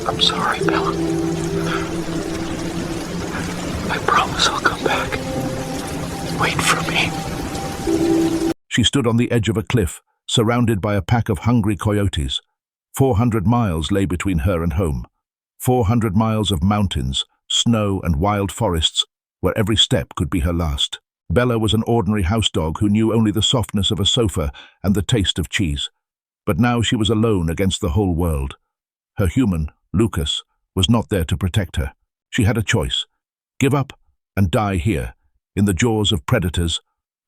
I'm sorry, Bella. I promise I'll come back. Wait for me. She stood on the edge of a cliff, surrounded by a pack of hungry coyotes. 400 miles lay between her and home. 400 miles of mountains, snow and wild forests, where every step could be her last. Bella was an ordinary house dog who knew only the softness of a sofa and the taste of cheese. But now she was alone against the whole world. Her human, Lucas, was not there to protect her. She had a choice: give up and die here, in the jaws of predators,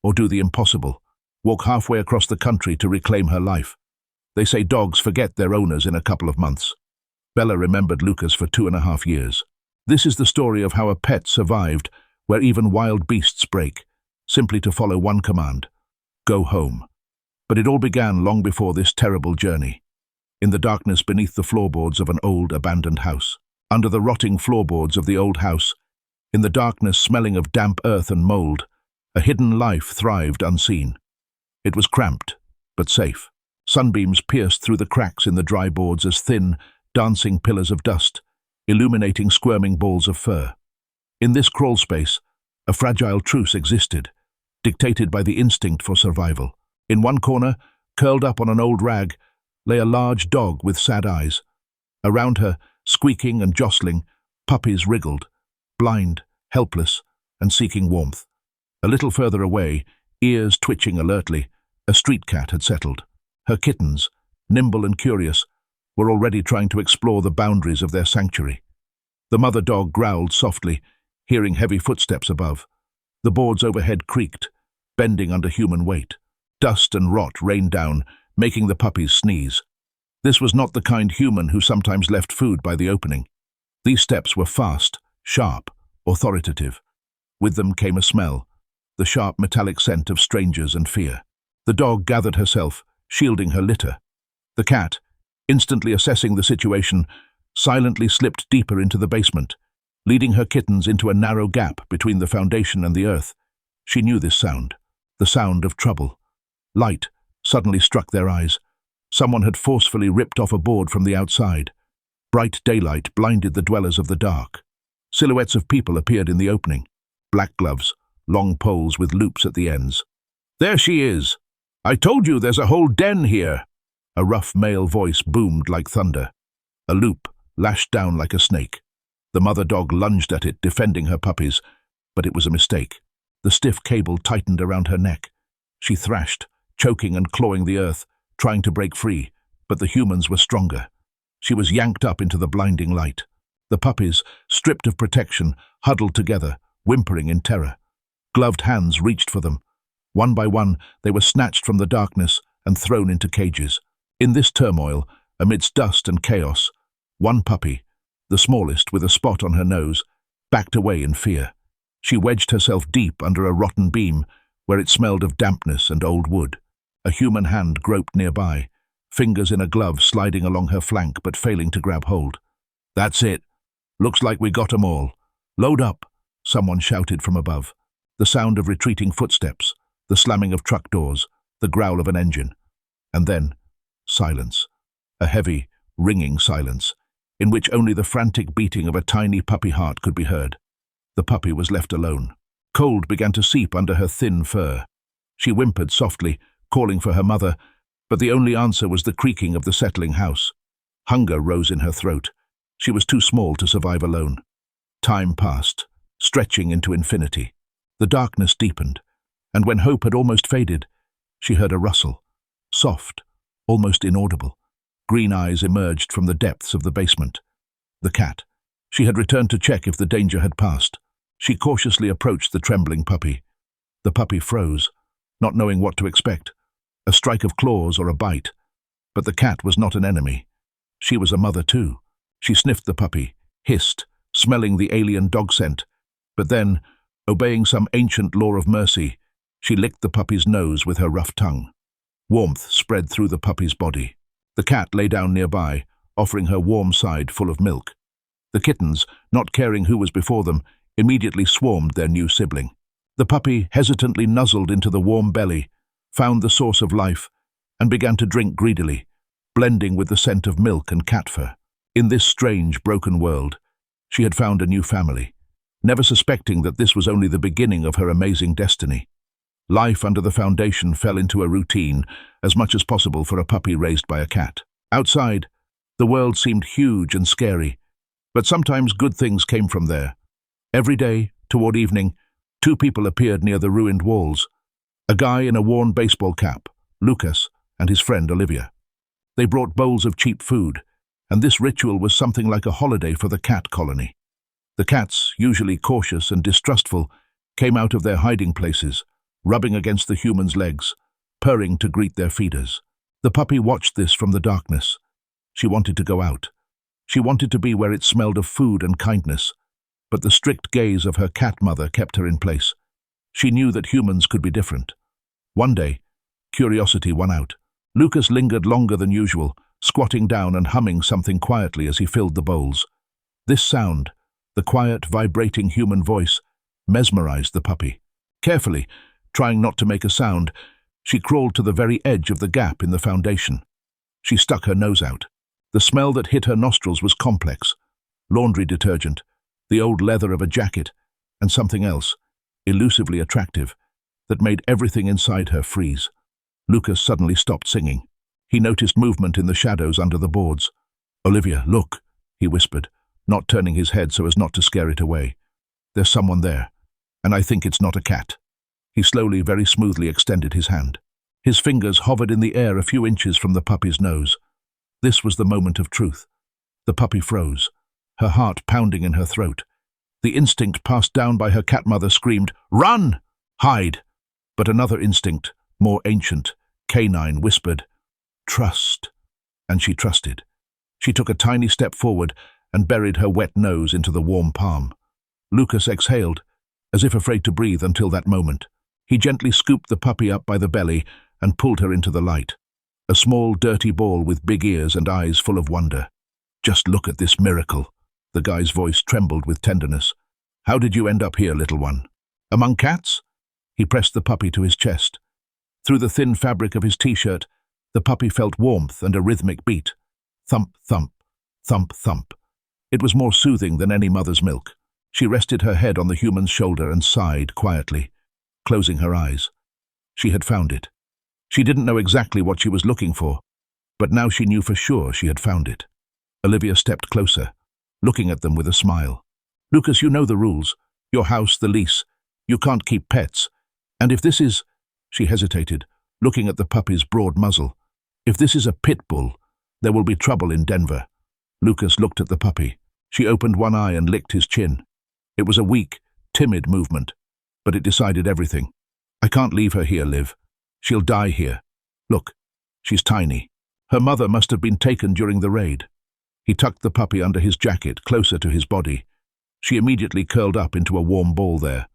or do the impossible, walk halfway across the country to reclaim her life. They say dogs forget their owners in a couple of months. Bella remembered Lucas for 2.5 years. This is the story of how a pet survived where even wild beasts break, simply to follow one command: go home. But it all began long before this terrible journey. In the darkness beneath the floorboards of an old abandoned house. Under the rotting floorboards of the old house, in the darkness smelling of damp earth and mold, a hidden life thrived unseen. It was cramped, but safe. Sunbeams pierced through the cracks in the dry boards as thin, dancing pillars of dust, illuminating squirming balls of fur. In this crawl space, a fragile truce existed, dictated by the instinct for survival. In one corner, curled up on an old rag, lay a large dog with sad eyes. Around her, squeaking and jostling, puppies wriggled, blind, helpless, and seeking warmth. A little further away, ears twitching alertly, a street cat had settled. Her kittens, nimble and curious, were already trying to explore the boundaries of their sanctuary. The mother dog growled softly, hearing heavy footsteps above. The boards overhead creaked, bending under human weight. Dust and rot rained down, making the puppies sneeze. This was not the kind human who sometimes left food by the opening. These steps were fast, sharp, authoritative. With them came a smell, the sharp metallic scent of strangers and fear. The dog gathered herself, shielding her litter. The cat, instantly assessing the situation, silently slipped deeper into the basement, leading her kittens into a narrow gap between the foundation and the earth. She knew this sound, the sound of trouble. Light suddenly struck their eyes. Someone had forcefully ripped off a board from the outside. Bright daylight blinded the dwellers of the dark. Silhouettes of people appeared in the opening. Black gloves, long poles with loops at the ends. "There she is! I told you there's a whole den here!" A rough male voice boomed like thunder. A loop lashed down like a snake. The mother dog lunged at it, defending her puppies, but it was a mistake. The stiff cable tightened around her neck. She thrashed, choking and clawing the earth, trying to break free, but the humans were stronger. She was yanked up into the blinding light. The puppies, stripped of protection, huddled together, whimpering in terror. Gloved hands reached for them. One by one, they were snatched from the darkness and thrown into cages. In this turmoil, amidst dust and chaos, one puppy, the smallest with a spot on her nose, backed away in fear. She wedged herself deep under a rotten beam, where it smelled of dampness and old wood. A human hand groped nearby, fingers in a glove sliding along her flank but failing to grab hold. "That's it. Looks like we got 'em all. Load up," someone shouted from above. The sound of retreating footsteps, the slamming of truck doors, the growl of an engine. And then, silence. A heavy, ringing silence, in which only the frantic beating of a tiny puppy heart could be heard. The puppy was left alone. Cold began to seep under her thin fur. She whimpered softly, calling for her mother, but the only answer was the creaking of the settling house. Hunger rose in her throat. She was too small to survive alone. Time passed, stretching into infinity. The darkness deepened, and when hope had almost faded, she heard a rustle, soft, almost inaudible. Green eyes emerged from the depths of the basement. The cat. She had returned to check if the danger had passed. She cautiously approached the trembling puppy. The puppy froze, not knowing what to expect, a strike of claws or a bite. But the cat was not an enemy. She was a mother too. She sniffed the puppy, hissed, smelling the alien dog scent, but then, obeying some ancient law of mercy, she licked the puppy's nose with her rough tongue. Warmth spread through the puppy's body. The cat lay down nearby, offering her warm side full of milk. The kittens, not caring who was before them, immediately swarmed their new sibling. The puppy hesitantly nuzzled into the warm belly, found the source of life, and began to drink greedily, blending with the scent of milk and cat fur. In this strange, broken world, she had found a new family, never suspecting that this was only the beginning of her amazing destiny. Life under the foundation fell into a routine, as much as possible for a puppy raised by a cat. Outside, the world seemed huge and scary, but sometimes good things came from there. Every day, toward evening, two people appeared near the ruined walls. A guy in a worn baseball cap, Lucas, and his friend Olivia. They brought bowls of cheap food, and this ritual was something like a holiday for the cat colony. The cats, usually cautious and distrustful, came out of their hiding places, rubbing against the humans' legs, purring to greet their feeders. The puppy watched this from the darkness. She wanted to go out. She wanted to be where it smelled of food and kindness, but the strict gaze of her cat mother kept her in place. She knew that humans could be different. One day, curiosity won out. Lucas lingered longer than usual, squatting down and humming something quietly as he filled the bowls. This sound, the quiet, vibrating human voice, mesmerized the puppy. Carefully, trying not to make a sound, she crawled to the very edge of the gap in the foundation. She stuck her nose out. The smell that hit her nostrils was complex. Laundry detergent, the old leather of a jacket, and something else, elusively attractive, that made everything inside her freeze. Lucas suddenly stopped singing. He noticed movement in the shadows under the boards. "Olivia, look," he whispered, not turning his head so as not to scare it away. "There's someone there, and I think it's not a cat." He slowly, very smoothly extended his hand. His fingers hovered in the air a few inches from the puppy's nose. This was the moment of truth. The puppy froze, her heart pounding in her throat. The instinct passed down by her cat mother screamed, "Run! Hide!" But another instinct, more ancient, canine, whispered, "Trust." And she trusted. She took a tiny step forward and buried her wet nose into the warm palm. Lucas exhaled, as if afraid to breathe until that moment. He gently scooped the puppy up by the belly and pulled her into the light. A small, dirty ball with big ears and eyes full of wonder. "Just look at this miracle." The guy's voice trembled with tenderness. "How did you end up here, little one? Among cats?" He pressed the puppy to his chest. Through the thin fabric of his t-shirt, the puppy felt warmth and a rhythmic beat. Thump, thump, thump, thump. It was more soothing than any mother's milk. She rested her head on the human's shoulder and sighed quietly, closing her eyes. She had found it. She didn't know exactly what she was looking for, but now she knew for sure she had found it. Olivia stepped closer, looking at them with a smile. "Lucas, you know the rules. Your house, the lease. You can't keep pets. And if this is—" She hesitated, looking at the puppy's broad muzzle. "If this is a pit bull, there will be trouble in Denver." Lucas looked at the puppy. She opened one eye and licked his chin. It was a weak, timid movement, but it decided everything. "I can't leave her here, Liv. She'll die here. Look, she's tiny. Her mother must have been taken during the raid." He tucked the puppy under his jacket, closer to his body. She immediately curled up into a warm ball there.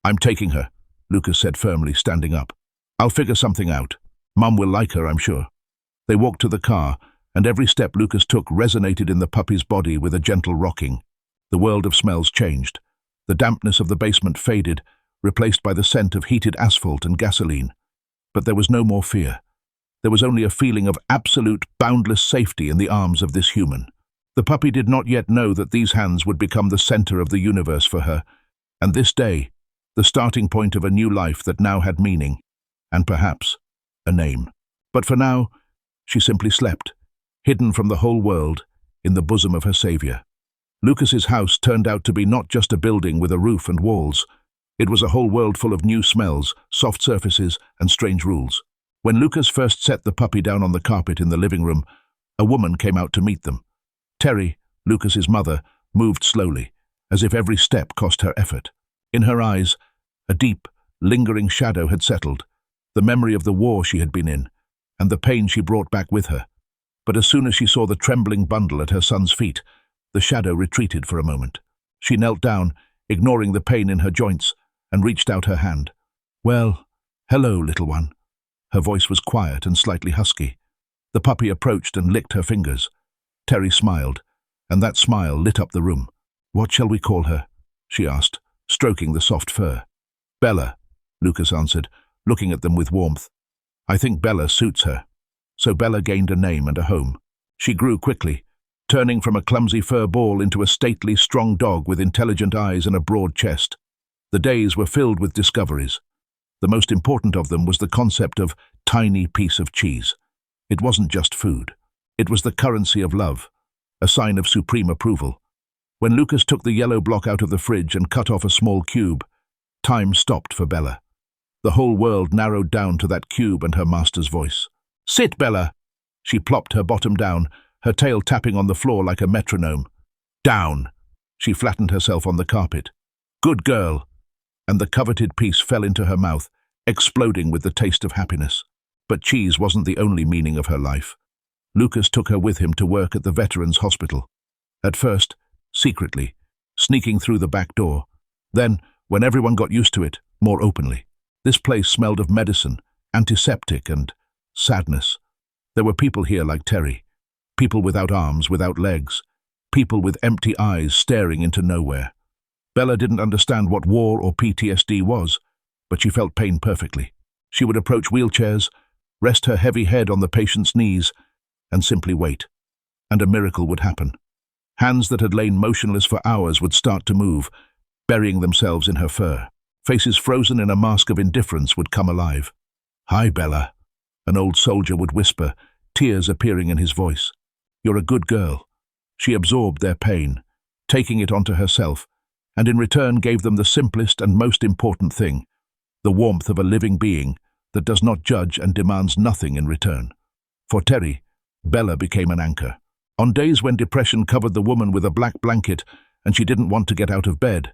"I'm taking her," Lucas said firmly, standing up. "I'll figure something out. Mum will like her, I'm sure." They walked to the car, and every step Lucas took resonated in the puppy's body with a gentle rocking. The world of smells changed. The dampness of the basement faded, replaced by the scent of heated asphalt and gasoline. But there was no more fear. There was only a feeling of absolute, boundless safety in the arms of this human. The puppy did not yet know that these hands would become the center of the universe for her, and this day, the starting point of a new life that now had meaning, and perhaps a name. But for now, she simply slept, hidden from the whole world, in the bosom of her savior. Lucas's house turned out to be not just a building with a roof and walls. It was a whole world full of new smells, soft surfaces, and strange rules. When Lucas first set the puppy down on the carpet in the living room, a woman came out to meet them. Terry, Lucas's mother, moved slowly, as if every step cost her effort. In her eyes, a deep, lingering shadow had settled, the memory of the war she had been in, and the pain she brought back with her. But as soon as she saw the trembling bundle at her son's feet, the shadow retreated for a moment. She knelt down, ignoring the pain in her joints, and reached out her hand. "Well, hello, little one." Her voice was quiet and slightly husky. The puppy approached and licked her fingers. Terry smiled, and that smile lit up the room. "What shall we call her?" she asked, stroking the soft fur. "Bella," Lucas answered, looking at them with warmth. "I think Bella suits her." So Bella gained a name and a home. She grew quickly, turning from a clumsy fur ball into a stately, strong dog with intelligent eyes and a broad chest. The days were filled with discoveries. The most important of them was the concept of tiny piece of cheese. It wasn't just food. It was the currency of love, a sign of supreme approval. When Lucas took the yellow block out of the fridge and cut off a small cube, time stopped for Bella. The whole world narrowed down to that cube and her master's voice. "Sit, Bella!" She plopped her bottom down, her tail tapping on the floor like a metronome. "Down!" She flattened herself on the carpet. "Good girl!" And the coveted piece fell into her mouth, exploding with the taste of happiness. But cheese wasn't the only meaning of her life. Lucas took her with him to work at the Veterans Hospital. At first, secretly, sneaking through the back door. Then, when everyone got used to it, more openly. This place smelled of medicine, antiseptic, and sadness. There were people here like Terry. People without arms, without legs. People with empty eyes staring into nowhere. Bella didn't understand what war or PTSD was, but she felt pain perfectly. She would approach wheelchairs, rest her heavy head on the patient's knees, and simply wait. And a miracle would happen. Hands that had lain motionless for hours would start to move, burying themselves in her fur. Faces frozen in a mask of indifference would come alive. "Hi, Bella," an old soldier would whisper, tears appearing in his voice. "You're a good girl." She absorbed their pain, taking it onto herself, and in return gave them the simplest and most important thing, the warmth of a living being that does not judge and demands nothing in return. For Terry, Bella became an anchor. On days when depression covered the woman with a black blanket and she didn't want to get out of bed,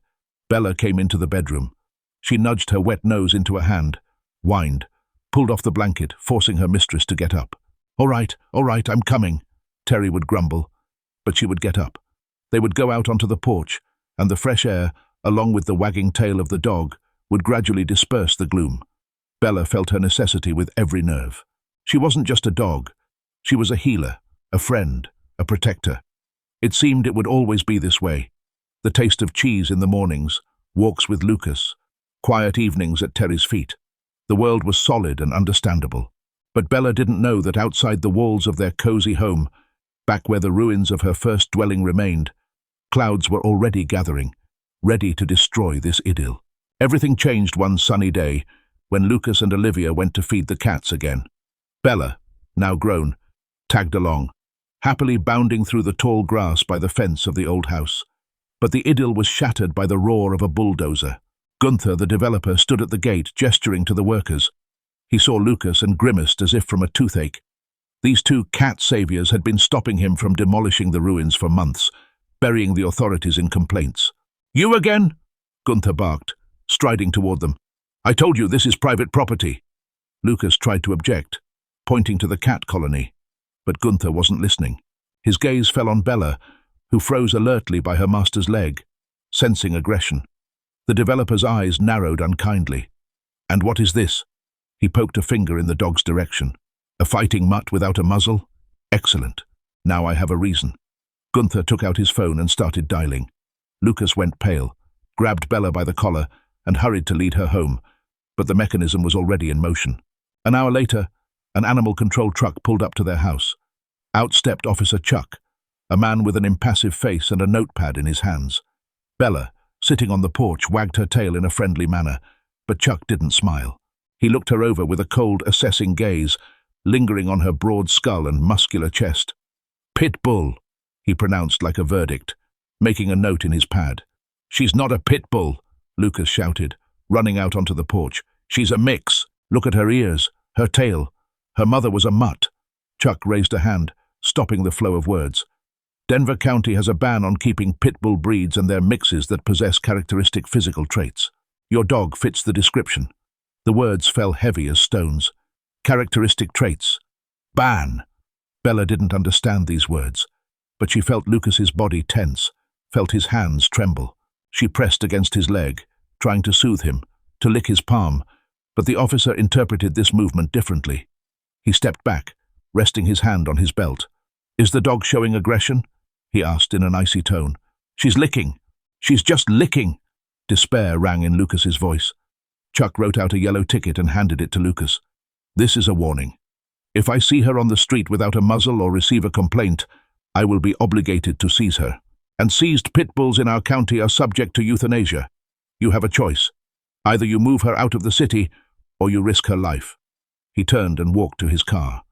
Bella came into the bedroom. She nudged her wet nose into a hand, whined, pulled off the blanket, forcing her mistress to get up. All right, I'm coming," Terry would grumble, but she would get up. They would go out onto the porch, and the fresh air, along with the wagging tail of the dog, would gradually disperse the gloom. Bella felt her necessity with every nerve. She wasn't just a dog. She was a healer, a friend, a protector. It seemed it would always be this way. The taste of cheese in the mornings, walks with Lucas, quiet evenings at Terry's feet. The world was solid and understandable. But Bella didn't know that outside the walls of their cozy home, back where the ruins of her first dwelling remained, clouds were already gathering, ready to destroy this idyll. Everything changed one sunny day when Lucas and Olivia went to feed the cats again. Bella, now grown, tagged along, happily bounding through the tall grass by the fence of the old house. But the idyll was shattered by the roar of a bulldozer. Gunther, the developer, stood at the gate, gesturing to the workers. He saw Lucas and grimaced as if from a toothache. These two cat saviors had been stopping him from demolishing the ruins for months, burying the authorities in complaints. "You again?" Gunther barked, striding toward them. "I told you this is private property." Lucas tried to object, pointing to the cat colony, but Gunther wasn't listening. His gaze fell on Bella, who froze alertly by her master's leg, sensing aggression. The developer's eyes narrowed unkindly. "And what is this?" He poked a finger in the dog's direction. "A fighting mutt without a muzzle? Excellent. Now I have a reason." Gunther took out his phone and started dialing. Lucas went pale, grabbed Bella by the collar, and hurried to lead her home, but the mechanism was already in motion. An hour later, an animal control truck pulled up to their house. Out stepped Officer Chuck, a man with an impassive face and a notepad in his hands. Bella, sitting on the porch, wagged her tail in a friendly manner, but Chuck didn't smile. He looked her over with a cold, assessing gaze, lingering on her broad skull and muscular chest. "Pit bull," he pronounced like a verdict, making a note in his pad. "She's not a pit bull," Lucas shouted, running out onto the porch. "She's a mix. Look at her ears, her tail. Her mother was a mutt." Chuck raised a hand, stopping the flow of words. "Denver County has a ban on keeping pit bull breeds and their mixes that possess characteristic physical traits. Your dog fits the description." The words fell heavy as stones. Characteristic traits. Ban. Bella didn't understand these words, but she felt Lucas's body tense, felt his hands tremble. She pressed against his leg, trying to soothe him, to lick his palm, but the officer interpreted this movement differently. He stepped back, resting his hand on his belt. "Is the dog showing aggression?" he asked in an icy tone. "She's licking. She's just licking." Despair rang in Lucas's voice. Chuck wrote out a yellow ticket and handed it to Lucas. "This is a warning. If I see her on the street without a muzzle or receive a complaint, I will be obligated to seize her. And seized pit bulls in our county are subject to euthanasia. You have a choice. Either you move her out of the city, or you risk her life." He turned and walked to his car.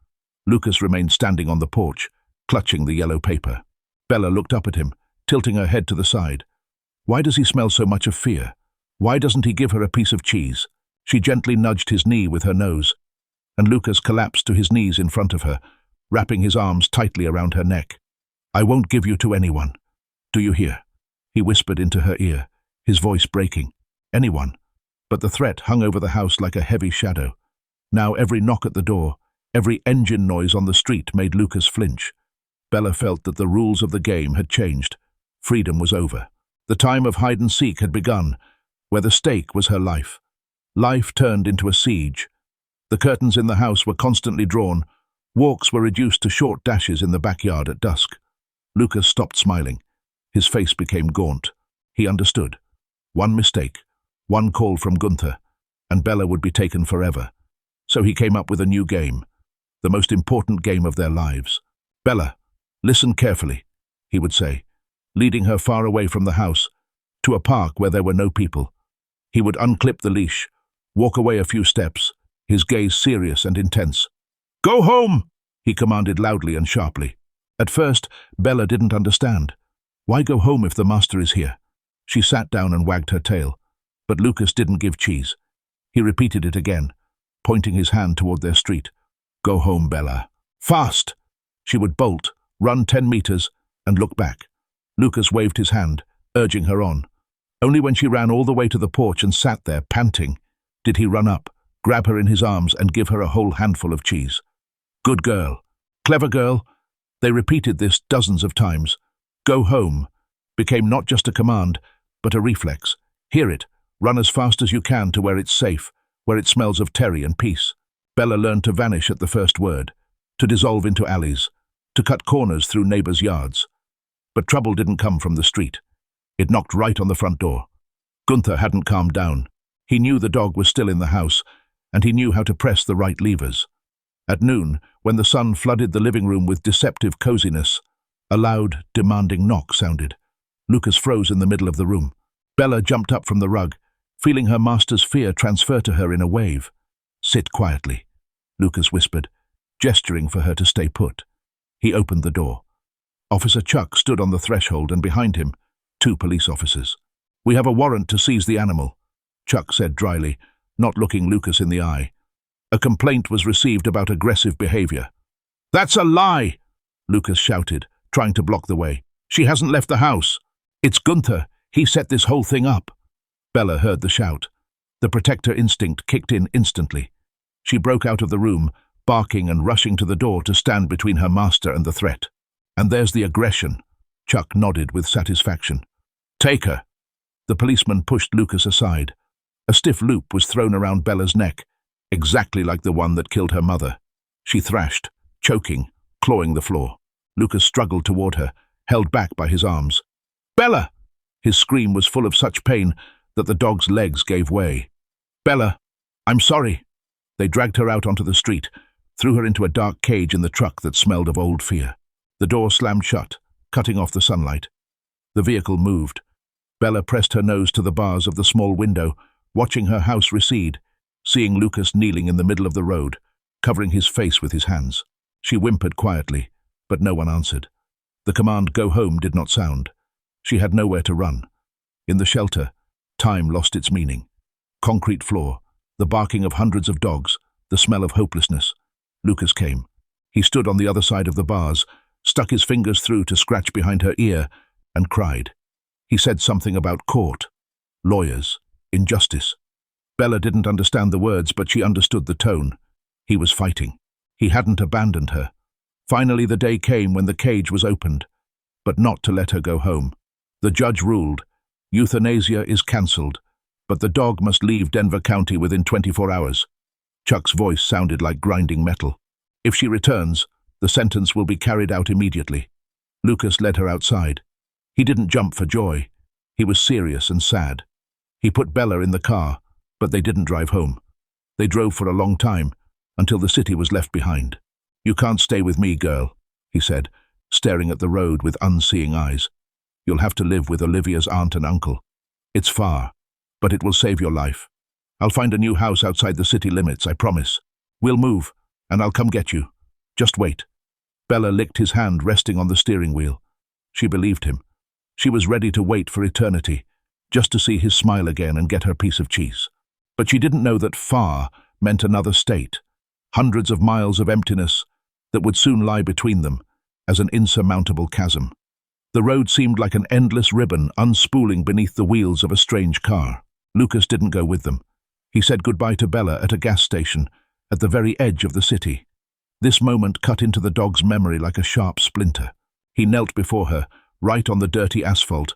Lucas remained standing on the porch, clutching the yellow paper. Bella looked up at him, tilting her head to the side. Why does he smell so much of fear? Why doesn't he give her a piece of cheese? She gently nudged his knee with her nose, and Lucas collapsed to his knees in front of her, wrapping his arms tightly around her neck. "I won't give you to anyone. Do you hear?" He whispered into her ear, his voice breaking. "Anyone." But the threat hung over the house like a heavy shadow. Now every knock at the door, every engine noise on the street made Lucas flinch. Bella felt that the rules of the game had changed. Freedom was over. The time of hide-and-seek had begun, where the stake was her life. Life turned into a siege. The curtains in the house were constantly drawn. Walks were reduced to short dashes in the backyard at dusk. Lucas stopped smiling. His face became gaunt. He understood. One mistake, one call from Gunther, and Bella would be taken forever. So he came up with a new game, the most important game of their lives. "Bella, listen carefully," he would say, leading her far away from the house, to a park where there were no people. He would unclip the leash, walk away a few steps, his gaze serious and intense. "Go home!" he commanded loudly and sharply. At first, Bella didn't understand. Why go home if the master is here? She sat down and wagged her tail. But Lucas didn't give cheese. He repeated it again, pointing his hand toward their street. "Go home, Bella. Fast!" She would bolt, run 10 meters, and look back. Lucas waved his hand, urging her on. Only when she ran all the way to the porch and sat there, panting, did he run up, grab her in his arms, and give her a whole handful of cheese. "Good girl. Clever girl." They repeated this dozens of times. "Go home" became not just a command, but a reflex. Hear it, run as fast as you can to where it's safe, where it smells of terry and peace. Bella learned to vanish at the first word, to dissolve into alleys, to cut corners through neighbors' yards. But trouble didn't come from the street. It knocked right on the front door. Gunther hadn't calmed down. He knew the dog was still in the house, and he knew how to press the right levers. At noon, when the sun flooded the living room with deceptive coziness, a loud, demanding knock sounded. Lucas froze in the middle of the room. Bella jumped up from the rug, feeling her master's fear transfer to her in a wave. "Sit quietly," Lucas whispered, gesturing for her to stay put. He opened the door. Officer Chuck stood on the threshold, and behind him, 2 police officers. "We have a warrant to seize the animal," Chuck said dryly, not looking Lucas in the eye. "A complaint was received about aggressive behavior." "That's a lie!" Lucas shouted, trying to block the way. "She hasn't left the house. It's Gunther. He set this whole thing up." Bella heard the shout. The protector instinct kicked in instantly. She broke out of the room, barking and rushing to the door to stand between her master and the threat. "And there's the aggression," Chuck nodded with satisfaction. "Take her." The policeman pushed Lucas aside. A stiff loop was thrown around Bella's neck, exactly like the one that killed her mother. She thrashed, choking, clawing the floor. Lucas struggled toward her, held back by his arms. "Bella!" His scream was full of such pain that the dog's legs gave way. "Bella, I'm sorry." They dragged her out onto the street, threw her into a dark cage in the truck that smelled of old fear. The door slammed shut, cutting off the sunlight. The vehicle moved. Bella pressed her nose to the bars of the small window, watching her house recede, seeing Lucas kneeling in the middle of the road, covering his face with his hands. She whimpered quietly, but no one answered. The command "go home" did not sound. She had nowhere to run. In the shelter, time lost its meaning. Concrete floor, the barking of hundreds of dogs, the smell of hopelessness. Lucas came. He stood on the other side of the bars, stuck his fingers through to scratch behind her ear, and cried. He said something about court, lawyers, injustice. Bella didn't understand the words, but she understood the tone. He was fighting. He hadn't abandoned her. Finally, the day came when the cage was opened, but not to let her go home. The judge ruled, euthanasia is cancelled, but the dog must leave Denver County within 24 hours. Chuck's voice sounded like grinding metal. If she returns, the sentence will be carried out immediately. Lucas led her outside. He didn't jump for joy. He was serious and sad. He put Bella in the car, but they didn't drive home. They drove for a long time, until the city was left behind. "You can't stay with me, girl," he said, staring at the road with unseeing eyes. "You'll have to live with Olivia's aunt and uncle. It's far, but it will save your life. I'll find a new house outside the city limits, I promise. We'll move, and I'll come get you. Just wait." Bella licked his hand resting on the steering wheel. She believed him. She was ready to wait for eternity, just to see his smile again and get her piece of cheese. But she didn't know that far meant another state, hundreds of miles of emptiness that would soon lie between them as an insurmountable chasm. The road seemed like an endless ribbon unspooling beneath the wheels of a strange car. Lucas didn't go with them. He said goodbye to Bella at a gas station at the very edge of the city. This moment cut into the dog's memory like a sharp splinter. He knelt before her, right on the dirty asphalt,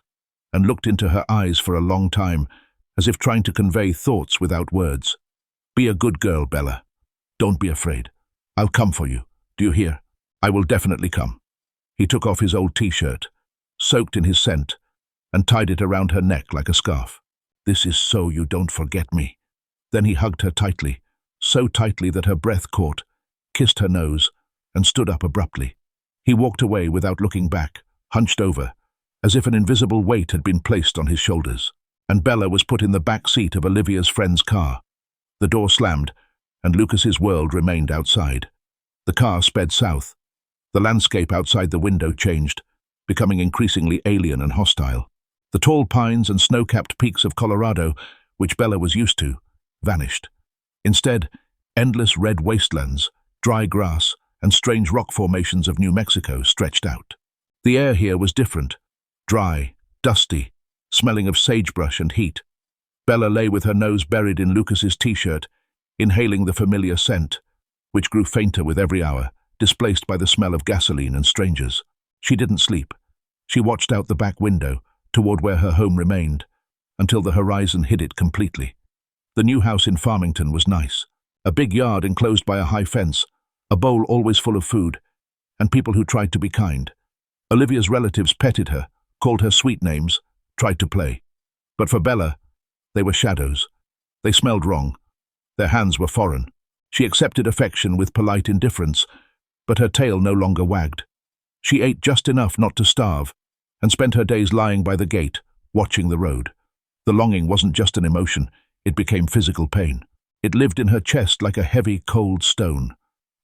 and looked into her eyes for a long time, as if trying to convey thoughts without words. "Be a good girl, Bella. Don't be afraid. I'll come for you. Do you hear? I will definitely come." He took off his old t-shirt, soaked in his scent, and tied it around her neck like a scarf. "This is so you don't forget me." Then he hugged her tightly, so tightly that her breath caught, kissed her nose, and stood up abruptly. He walked away without looking back, hunched over, as if an invisible weight had been placed on his shoulders. And Bella was put in the back seat of Olivia's friend's car. The door slammed, and Lucas's world remained outside. The car sped south. The landscape outside the window changed, becoming increasingly alien and hostile. The tall pines and snow-capped peaks of Colorado, which Bella was used to, vanished. Instead, endless red wastelands, dry grass, and strange rock formations of New Mexico stretched out. The air here was different, dry, dusty, smelling of sagebrush and heat. Bella lay with her nose buried in Lucas's t-shirt, inhaling the familiar scent, which grew fainter with every hour, displaced by the smell of gasoline and strangers. She didn't sleep. She watched out the back window, toward where her home remained, until the horizon hid it completely. The new house in Farmington was nice. A big yard enclosed by a high fence, a bowl always full of food, and people who tried to be kind. Olivia's relatives petted her, called her sweet names, tried to play. But for Bella, they were shadows. They smelled wrong. Their hands were foreign. She accepted affection with polite indifference, but her tail no longer wagged. She ate just enough not to starve, and spent her days lying by the gate, watching the road. The longing wasn't just an emotion, it became physical pain. It lived in her chest like a heavy, cold stone.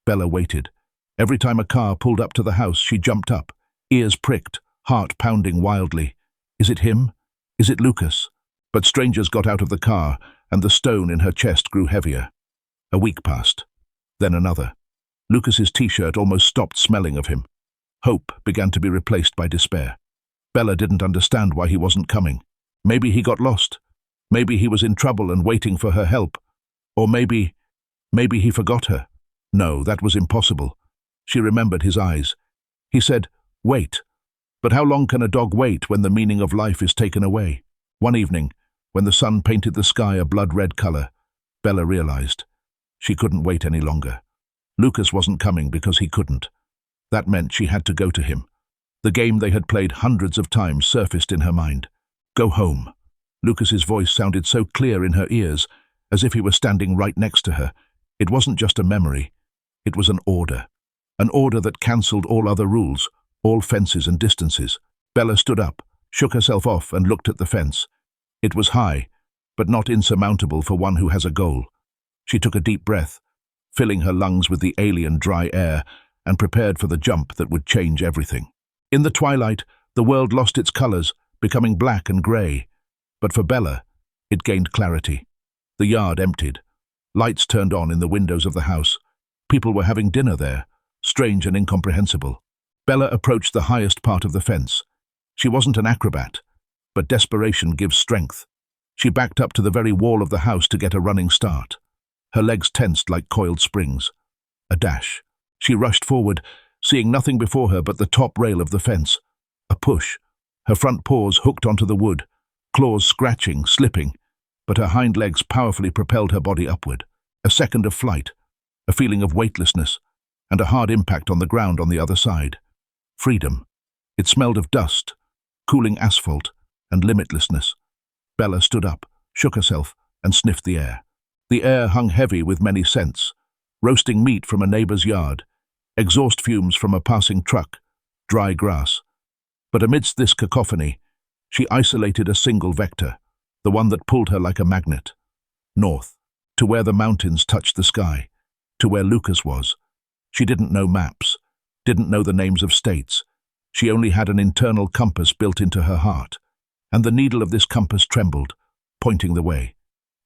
Bella waited. Every time a car pulled up to the house, she jumped up, ears pricked, heart pounding wildly. Is it him? Is it Lucas? But strangers got out of the car, and the stone in her chest grew heavier. A week passed. Then another. Lucas's t-shirt almost stopped smelling of him. Hope began to be replaced by despair. Bella didn't understand why he wasn't coming. Maybe he got lost. Maybe he was in trouble and waiting for her help. Or maybe he forgot her. No, that was impossible. She remembered his eyes. He said, "Wait." But how long can a dog wait when the meaning of life is taken away? One evening, when the sun painted the sky a blood-red color, Bella realized she couldn't wait any longer. Lucas wasn't coming because he couldn't. That meant she had to go to him. The game they had played hundreds of times surfaced in her mind. Go home. Lucas's voice sounded so clear in her ears, as if he were standing right next to her. It wasn't just a memory. It was an order that cancelled all other rules, all fences and distances. Bella stood up, shook herself off, and looked at the fence. It was high, but not insurmountable for one who has a goal. She took a deep breath, filling her lungs with the alien dry air, and prepared for the jump that would change everything. In the twilight, the world lost its colors, becoming black and gray. But for Bella, it gained clarity. The yard emptied. Lights turned on in the windows of the house. People were having dinner there, strange and incomprehensible. Bella approached the highest part of the fence. She wasn't an acrobat, but desperation gives strength. She backed up to the very wall of the house to get a running start. Her legs tensed like coiled springs. A dash. She rushed forward, seeing nothing before her but the top rail of the fence. A push. Her front paws hooked onto the wood, claws scratching, slipping, but her hind legs powerfully propelled her body upward. A second of flight, a feeling of weightlessness, and a hard impact on the ground on the other side. Freedom. It smelled of dust, cooling asphalt, and limitlessness. Bella stood up, shook herself, and sniffed the air. The air hung heavy with many scents: roasting meat from a neighbor's yard, exhaust fumes from a passing truck, dry grass. But amidst this cacophony, she isolated a single vector, the one that pulled her like a magnet. North, to where the mountains touched the sky, to where Lucas was. She didn't know maps, didn't know the names of states. She only had an internal compass built into her heart, and the needle of this compass trembled, pointing the way.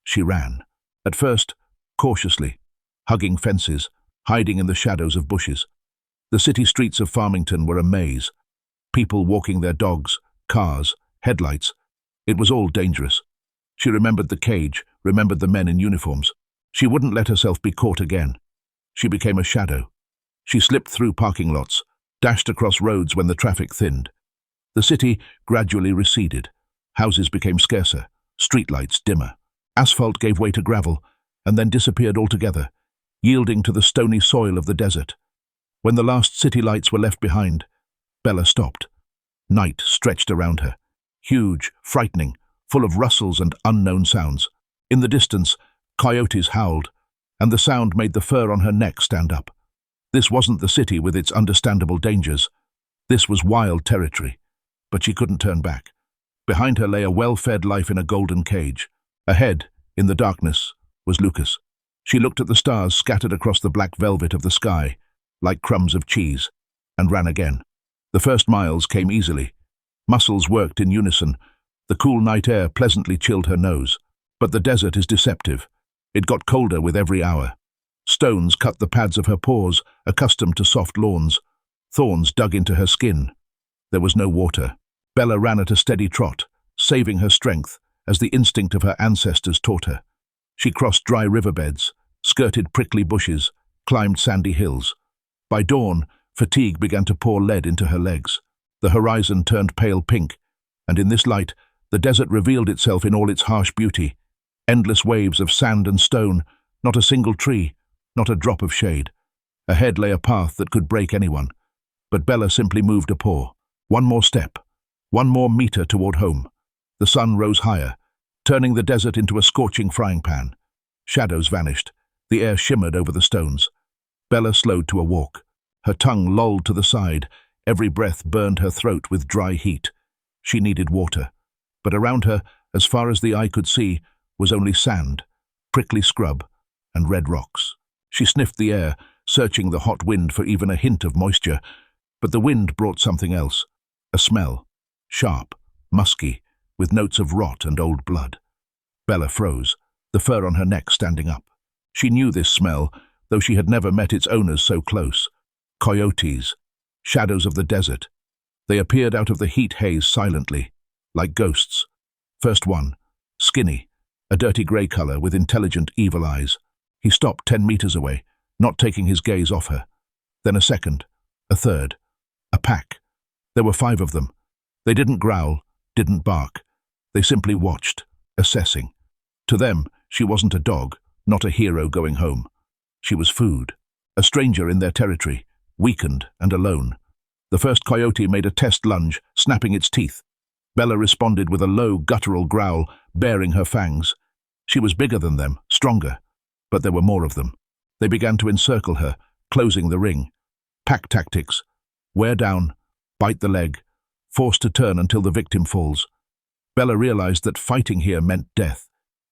She ran, at first, cautiously, hugging fences, hiding in the shadows of bushes. The city streets of Farmington were a maze. People walking their dogs, cars, headlights. It was all dangerous. She remembered the cage, remembered the men in uniforms. She wouldn't let herself be caught again. She became a shadow. She slipped through parking lots, dashed across roads when the traffic thinned. The city gradually receded. Houses became scarcer, streetlights dimmer. Asphalt gave way to gravel, and then disappeared altogether, yielding to the stony soil of the desert. When the last city lights were left behind, Bella stopped. Night stretched around her, huge, frightening, full of rustles and unknown sounds. In the distance, coyotes howled, and the sound made the fur on her neck stand up. This wasn't the city with its understandable dangers. This was wild territory, but she couldn't turn back. Behind her lay a well-fed life in a golden cage. Ahead, in the darkness, was Lucas. She looked at the stars scattered across the black velvet of the sky, like crumbs of cheese, and ran again. The first miles came easily. Muscles worked in unison. The cool night air pleasantly chilled her nose. But the desert is deceptive. It got colder with every hour. Stones cut the pads of her paws, accustomed to soft lawns. Thorns dug into her skin. There was no water. Bella ran at a steady trot, saving her strength, as the instinct of her ancestors taught her. She crossed dry riverbeds, skirted prickly bushes, climbed sandy hills. By dawn, fatigue began to pour lead into her legs. The horizon turned pale pink, and in this light, the desert revealed itself in all its harsh beauty. Endless waves of sand and stone, not a single tree, not a drop of shade. Ahead lay a path that could break anyone. But Bella simply moved a paw. One more step, one more meter toward home. The sun rose higher, turning the desert into a scorching frying pan. Shadows vanished. The air shimmered over the stones. Bella slowed to a walk. Her tongue lolled to the side. Every breath burned her throat with dry heat. She needed water. But around her, as far as the eye could see, was only sand, prickly scrub, and red rocks. She sniffed the air, searching the hot wind for even a hint of moisture. But the wind brought something else. A smell. Sharp, musky, with notes of rot and old blood. Bella froze, the fur on her neck standing up. She knew this smell, though she had never met its owners so close. Coyotes, shadows of the desert. They appeared out of the heat haze silently, like ghosts. First one, skinny, a dirty grey color with intelligent, evil eyes. He stopped 10 meters away, not taking his gaze off her. Then a second, a third, a pack. There were 5 of them. They didn't growl, didn't bark. They simply watched, assessing. To them, she wasn't a dog, not a hero going home. She was food, a stranger in their territory, weakened and alone. The first coyote made a test lunge, snapping its teeth. Bella responded with a low, guttural growl, baring her fangs. She was bigger than them, stronger, but there were more of them. They began to encircle her, closing the ring. Pack tactics. Wear down, bite the leg, forced to turn until the victim falls. Bella realized that fighting here meant death.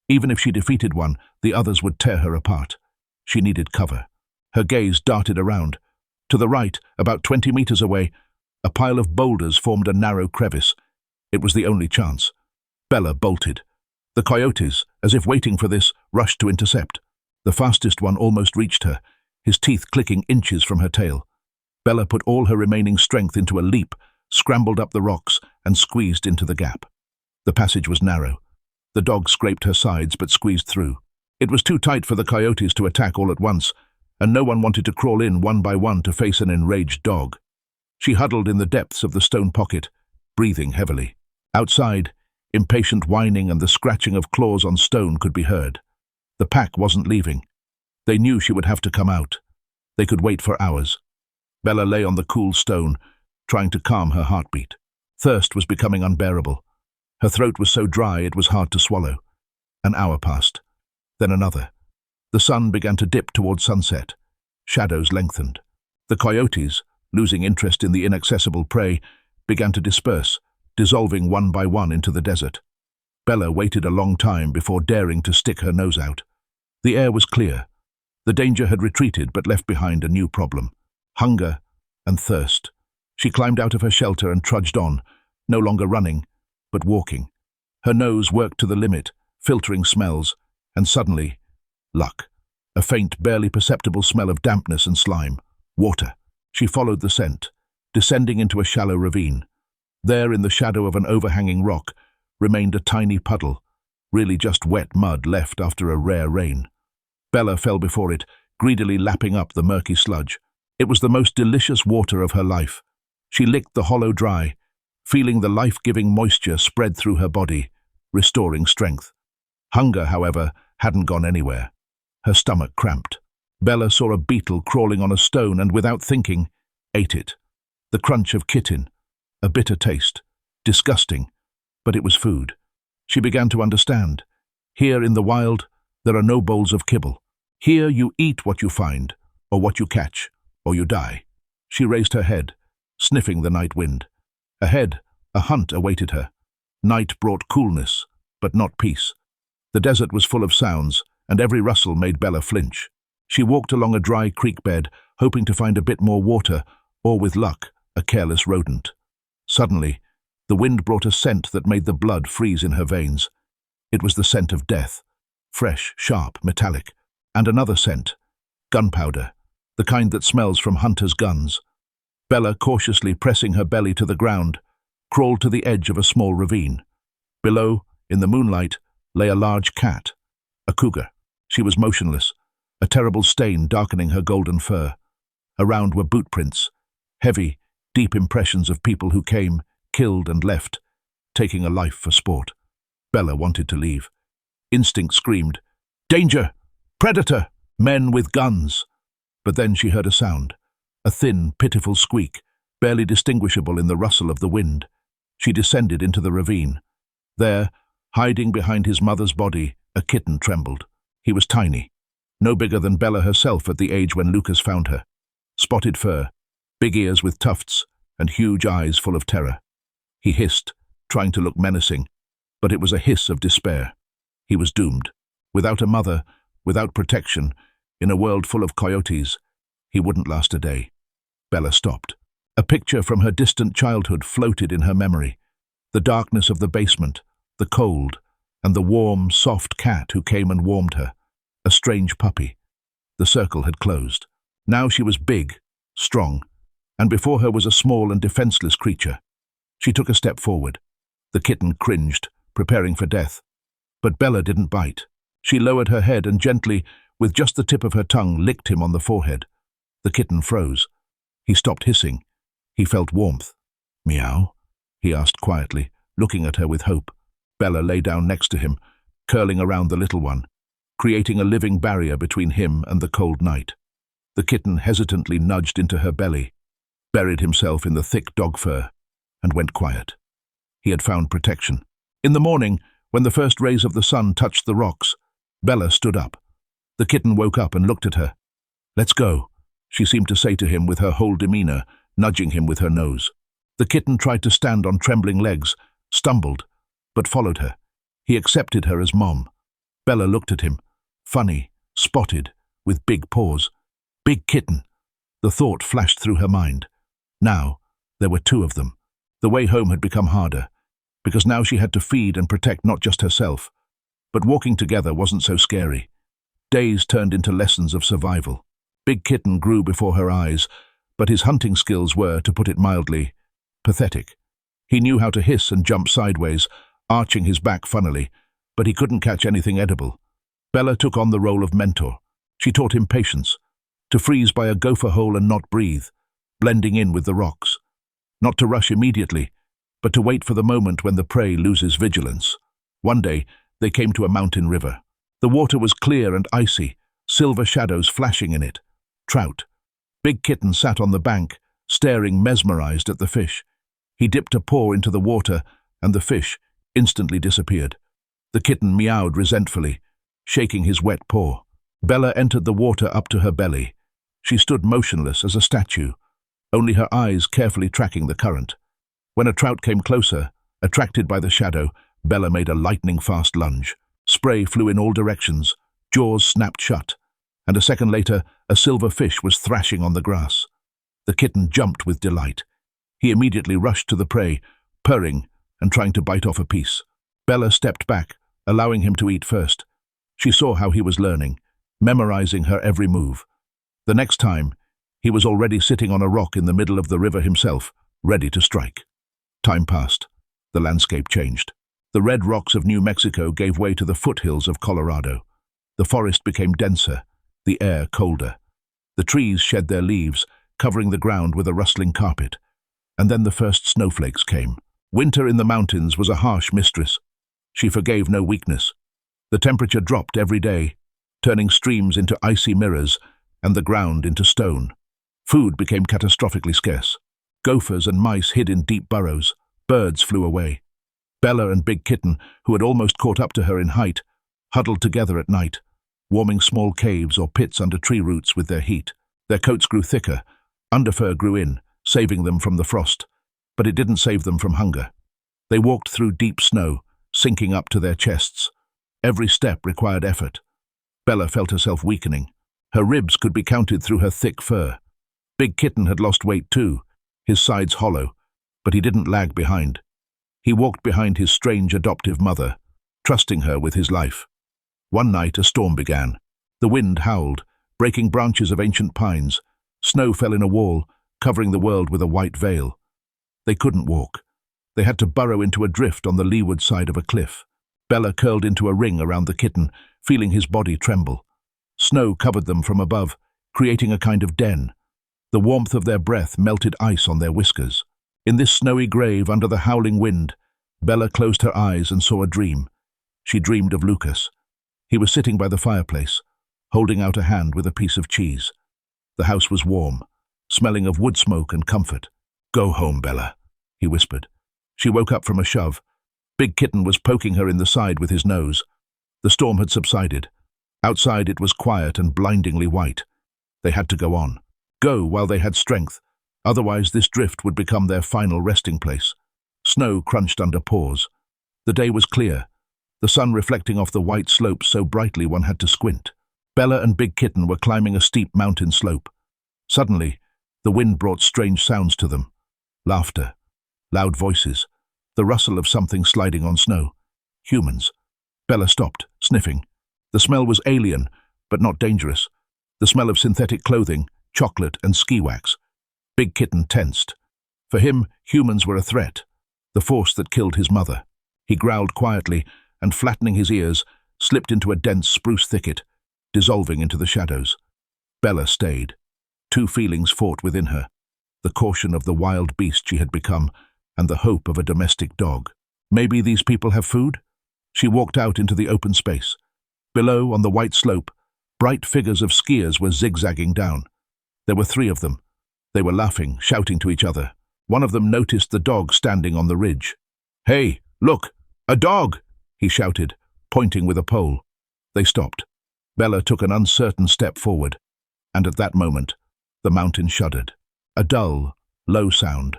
Even if she defeated one, the others would tear her apart. She needed cover. Her gaze darted around. To the right, about 20 meters away, a pile of boulders formed a narrow crevice. It was the only chance. Bella bolted. The coyotes, as if waiting for this, rushed to intercept. The fastest one almost reached her, his teeth clicking inches from her tail. Bella put all her remaining strength into a leap, scrambled up the rocks, and squeezed into the gap. The passage was narrow. The dog scraped her sides but squeezed through. It was too tight for the coyotes to attack all at once, and no one wanted to crawl in one by one to face an enraged dog. She huddled in the depths of the stone pocket, breathing heavily. Outside, impatient whining and the scratching of claws on stone could be heard. The pack wasn't leaving. They knew she would have to come out. They could wait for hours. Bella lay on the cool stone, trying to calm her heartbeat. Thirst was becoming unbearable. Her throat was so dry it was hard to swallow. An hour passed. Then another. The sun began to dip toward sunset. Shadows lengthened. The coyotes, losing interest in the inaccessible prey, began to disperse, dissolving one by one into the desert. Bella waited a long time before daring to stick her nose out. The air was clear. The danger had retreated but left behind a new problem: hunger and thirst. She climbed out of her shelter and trudged on, no longer running, but walking. Her nose worked to the limit, filtering smells, and suddenly, luck. A faint, barely perceptible smell of dampness and slime. Water. She followed the scent, descending into a shallow ravine. There, in the shadow of an overhanging rock, remained a tiny puddle, really just wet mud left after a rare rain. Bella fell before it, greedily lapping up the murky sludge. It was the most delicious water of her life. She licked the hollow dry, feeling the life-giving moisture spread through her body, restoring strength. Hunger, however, hadn't gone anywhere. Her stomach cramped. Bella saw a beetle crawling on a stone and, without thinking, ate it. The crunch of chitin, a bitter taste, disgusting, but it was food. She began to understand. Here in the wild, there are no bowls of kibble. Here you eat what you find, or what you catch, or you die. She raised her head, sniffing the night wind. Ahead, a hunt awaited her. Night brought coolness, but not peace. The desert was full of sounds, and every rustle made Bella flinch. She walked along a dry creek bed, hoping to find a bit more water, or with luck, a careless rodent. Suddenly, the wind brought a scent that made the blood freeze in her veins. It was the scent of death, fresh, sharp, metallic. And another scent, gunpowder, the kind that smells from hunters' guns. Bella, cautiously pressing her belly to the ground, crawled to the edge of a small ravine. Below, in the moonlight, lay a large cat, a cougar. She was motionless, a terrible stain darkening her golden fur. Around were boot prints, heavy, deep impressions of people who came, killed and left, taking a life for sport. Bella wanted to leave. Instinct screamed, "Danger! Predator! Men with guns!" But then she heard a sound, a thin, pitiful squeak, barely distinguishable in the rustle of the wind. She descended into the ravine. There, hiding behind his mother's body, a kitten trembled. He was tiny, no bigger than Bella herself at the age when Lucas found her. Spotted fur, big ears with tufts, and huge eyes full of terror. He hissed, trying to look menacing, but it was a hiss of despair. He was doomed. Without a mother, without protection, in a world full of coyotes, he wouldn't last a day. Bella stopped. A picture from her distant childhood floated in her memory. The darkness of the basement, the cold, and the warm, soft cat who came and warmed her. A strange puppy. The circle had closed. Now she was big, strong, and before her was a small and defenseless creature. She took a step forward. The kitten cringed, preparing for death. But Bella didn't bite. She lowered her head and gently, with just the tip of her tongue, licked him on the forehead. The kitten froze. He stopped hissing. He felt warmth. "Meow?" he asked quietly, looking at her with hope. Bella lay down next to him, curling around the little one, creating a living barrier between him and the cold night. The kitten hesitantly nudged into her belly, buried himself in the thick dog fur, and went quiet. He had found protection. In the morning, when the first rays of the sun touched the rocks, Bella stood up. The kitten woke up and looked at her. "Let's go," she seemed to say to him with her whole demeanor, nudging him with her nose. The kitten tried to stand on trembling legs, stumbled, but followed her. He accepted her as Mom. Bella looked at him, funny, spotted, with big paws. Big kitten. The thought flashed through her mind. Now, there were two of them. The way home had become harder, because now she had to feed and protect not just herself. But walking together wasn't so scary. Days turned into lessons of survival. Big Kitten grew before her eyes, but his hunting skills were, to put it mildly, pathetic. He knew how to hiss and jump sideways, arching his back funnily, but he couldn't catch anything edible. Bella took on the role of mentor. She taught him patience, to freeze by a gopher hole and not breathe, blending in with the rocks. Not to rush immediately, but to wait for the moment when the prey loses vigilance. One day, they came to a mountain river. The water was clear and icy, silver shadows flashing in it. Trout. Big Kitten sat on the bank, staring mesmerized at the fish. He dipped a paw into the water, and the fish instantly disappeared. The kitten meowed resentfully, shaking his wet paw. Bella entered the water up to her belly. She stood motionless as a statue. only her eyes carefully tracking the current. When a trout came closer, attracted by the shadow, Bella made a lightning-fast lunge. Spray flew in all directions, jaws snapped shut, and a second later, a silver fish was thrashing on the grass. The kitten jumped with delight. He immediately rushed to the prey, purring and trying to bite off a piece. Bella stepped back, allowing him to eat first. She saw how he was learning, memorizing her every move. The next time, he was already sitting on a rock in the middle of the river himself, ready to strike. Time passed. The landscape changed. The red rocks of New Mexico gave way to the foothills of Colorado. The forest became denser, the air colder. The trees shed their leaves, covering the ground with a rustling carpet. And then the first snowflakes came. Winter in the mountains was a harsh mistress. She forgave no weakness. The temperature dropped every day, turning streams into icy mirrors and the ground into stone. Food became catastrophically scarce. Gophers and mice hid in deep burrows. Birds flew away. Bella and Big Kitten, who had almost caught up to her in height, huddled together at night, warming small caves or pits under tree roots with their heat. Their coats grew thicker, underfur grew in, saving them from the frost, but it didn't save them from hunger. They walked through deep snow, sinking up to their chests. Every step required effort. Bella felt herself weakening. Her ribs could be counted through her thick fur. Big Kitten had lost weight too, his sides hollow, but he didn't lag behind. He walked behind his strange adoptive mother, trusting her with his life. One night a storm began. The wind howled, breaking branches of ancient pines. Snow fell in a wall, covering the world with a white veil. They couldn't walk. They had to burrow into a drift on the leeward side of a cliff. Bella curled into a ring around the kitten, feeling his body tremble. Snow covered them from above, creating a kind of den. The warmth of their breath melted ice on their whiskers. In this snowy grave under the howling wind, Bella closed her eyes and saw a dream. She dreamed of Lucas. He was sitting by the fireplace, holding out a hand with a piece of cheese. The house was warm, smelling of wood smoke and comfort. "Go home, Bella," he whispered. She woke up from a shove. Big Kitten was poking her in the side with his nose. The storm had subsided. Outside it was quiet and blindingly white. They had to go on. Go while they had strength. Otherwise this drift would become their final resting place. Snow crunched under paws. The day was clear, the sun reflecting off the white slopes so brightly one had to squint. Bella and Big Kitten were climbing a steep mountain slope. Suddenly, the wind brought strange sounds to them. Laughter, loud voices, the rustle of something sliding on snow. Humans. Bella stopped, sniffing. The smell was alien, but not dangerous. The smell of synthetic clothing, chocolate and ski wax. Big Kitten tensed. For him, humans were a threat, the force that killed his mother. He growled quietly and, flattening his ears, slipped into a dense spruce thicket, dissolving into the shadows. Bella stayed. Two feelings fought within her, the caution of the wild beast she had become and the hope of a domestic dog. Maybe these people have food? She walked out into the open space. Below, on the white slope, bright figures of skiers were zigzagging down. There were 3 of them. They were laughing, shouting to each other. One of them noticed the dog standing on the ridge. "Hey, look, a dog!" he shouted, pointing with a pole. They stopped. Bella took an uncertain step forward, and at that moment, the mountain shuddered. A dull, low sound,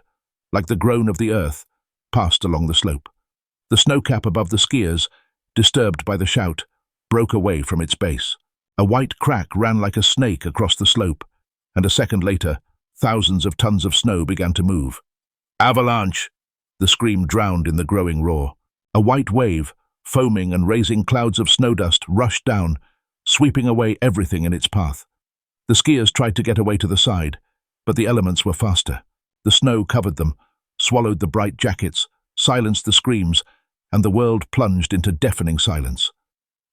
like the groan of the earth, passed along the slope. The snowcap above the skiers, disturbed by the shout, broke away from its base. A white crack ran like a snake across the slope, and a second later, thousands of tons of snow began to move. "Avalanche!" The scream drowned in the growing roar. A white wave, foaming and raising clouds of snow dust, rushed down, sweeping away everything in its path. The skiers tried to get away to the side, but the elements were faster. The snow covered them, swallowed the bright jackets, silenced the screams, and the world plunged into deafening silence.